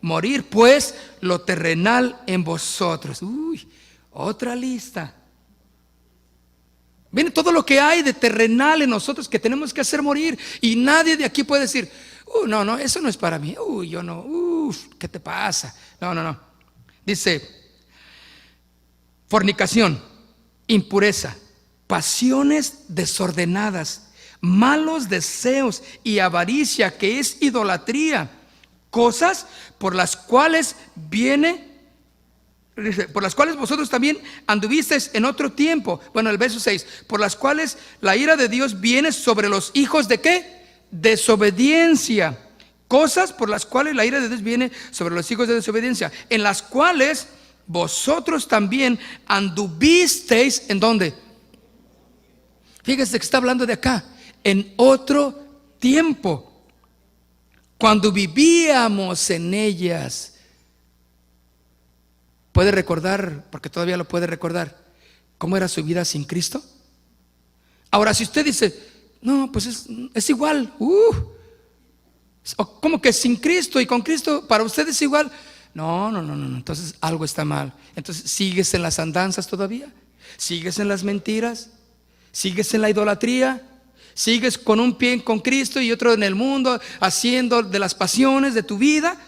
morir pues lo terrenal en vosotros. Uy, otra lista. Viene todo lo que hay de terrenal en nosotros que tenemos que hacer morir. Y nadie de aquí puede decir, no, eso no es para mí. Yo no, ¿qué te pasa? No. Dice, fornicación, impureza, pasiones desordenadas, malos deseos y avaricia, que es idolatría, cosas por las cuales por las cuales vosotros también anduvisteis en otro tiempo. Bueno, el verso 6, por las cuales la ira de Dios viene sobre los hijos de ¿qué? Desobediencia. Cosas por las cuales la ira de Dios viene sobre los hijos de desobediencia, en las cuales vosotros también anduvisteis, ¿en dónde? Fíjese que está hablando de acá, en otro tiempo, cuando vivíamos en ellas. ¿Puede recordar, porque todavía lo puede recordar, cómo era su vida sin Cristo? Ahora, si usted dice, no, pues es igual, o como que sin Cristo y con Cristo para usted es igual. No, entonces algo está mal. Entonces, ¿sigues en las andanzas todavía? ¿Sigues en las mentiras? ¿Sigues en la idolatría? ¿Sigues con un pie con Cristo y otro en el mundo, haciendo de las pasiones de tu vida?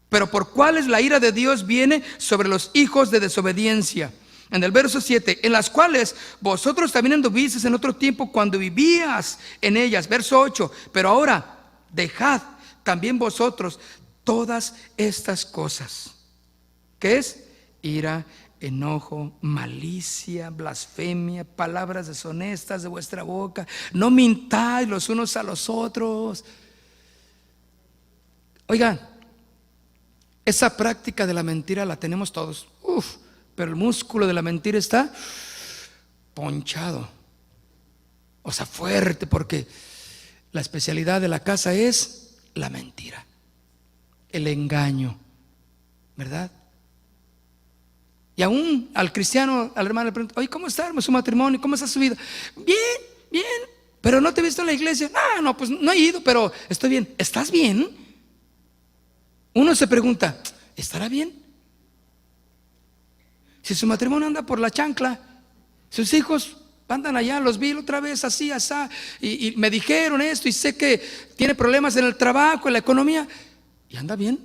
Pero por cuáles la ira de Dios viene sobre los hijos de desobediencia. En el verso 7, en las cuales vosotros también anduvisteis en otro tiempo cuando vivías en ellas. Verso 8, pero ahora dejad también vosotros todas estas cosas. ¿Qué es? Ira, enojo, malicia, blasfemia, palabras deshonestas de vuestra boca. No mintáis los unos a los otros. Oigan, esa práctica de la mentira la tenemos todos. Pero el músculo de la mentira está ponchado. O sea, fuerte, porque la especialidad de la casa es la mentira, el engaño, ¿verdad? Y aún al cristiano, al hermano le pregunta, oye, ¿cómo está, hermano, su matrimonio? ¿Cómo está su vida? Bien, pero no te he visto en la iglesia. No, pues no he ido, pero estoy bien. ¿Estás bien? Uno se pregunta, ¿estará bien? Si su matrimonio anda por la chancla, sus hijos andan allá, los vi otra vez así, y me dijeron esto, y sé que tiene problemas en el trabajo, en la economía, y anda bien.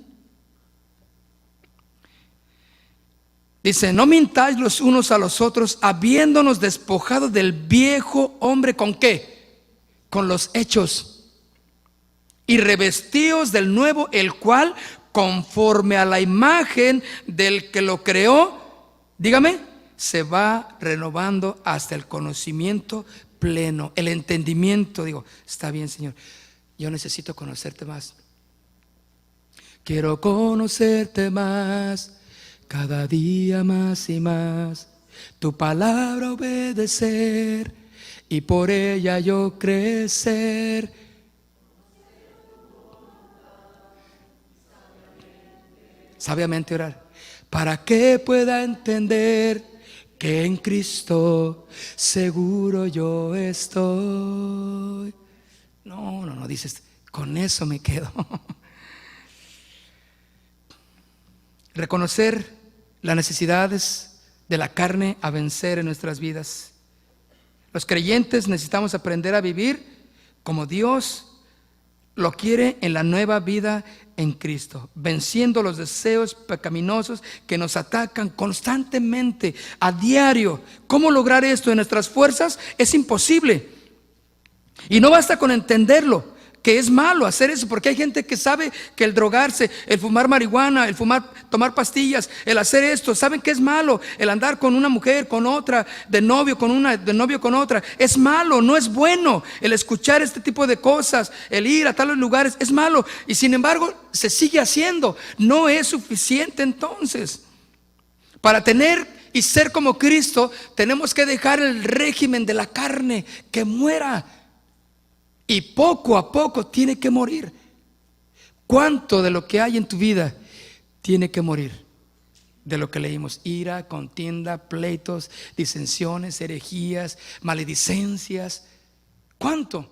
Dice, no mintáis los unos a los otros, habiéndonos despojado del viejo hombre, ¿con qué? Con los hechos, y revestíos del nuevo, el cual, conforme a la imagen del que lo creó, dígame, se va renovando hasta el conocimiento pleno, el entendimiento. Digo, está bien, Señor, yo necesito conocerte más. Quiero conocerte más, cada día más y más. Tu palabra obedecer y por ella yo crecer. sabiamente orar, para que pueda entender que en Cristo seguro yo estoy. No, dices, con eso me quedo. Reconocer las necesidades de la carne a vencer en nuestras vidas. Los creyentes necesitamos aprender a vivir como Dios lo quiere en la nueva vida en Cristo, venciendo los deseos pecaminosos que nos atacan constantemente, a diario. ¿Cómo lograr esto en nuestras fuerzas? Es imposible. Y no basta con entenderlo, que es malo hacer eso, porque hay gente que sabe que el drogarse, el fumar marihuana, el tomar pastillas, el hacer esto, saben que es malo. El andar con una mujer, con otra, de novio con otra, es malo, no es bueno. El escuchar este tipo de cosas, el ir a tales lugares, es malo. Y sin embargo, se sigue haciendo. No es suficiente entonces. Para tener y ser como Cristo, tenemos que dejar el régimen de la carne que muera. Y poco a poco tiene que morir. ¿Cuánto de lo que hay en tu vida tiene que morir? De lo que leímos: ira, contienda, pleitos, disensiones, herejías, maledicencias. ¿Cuánto?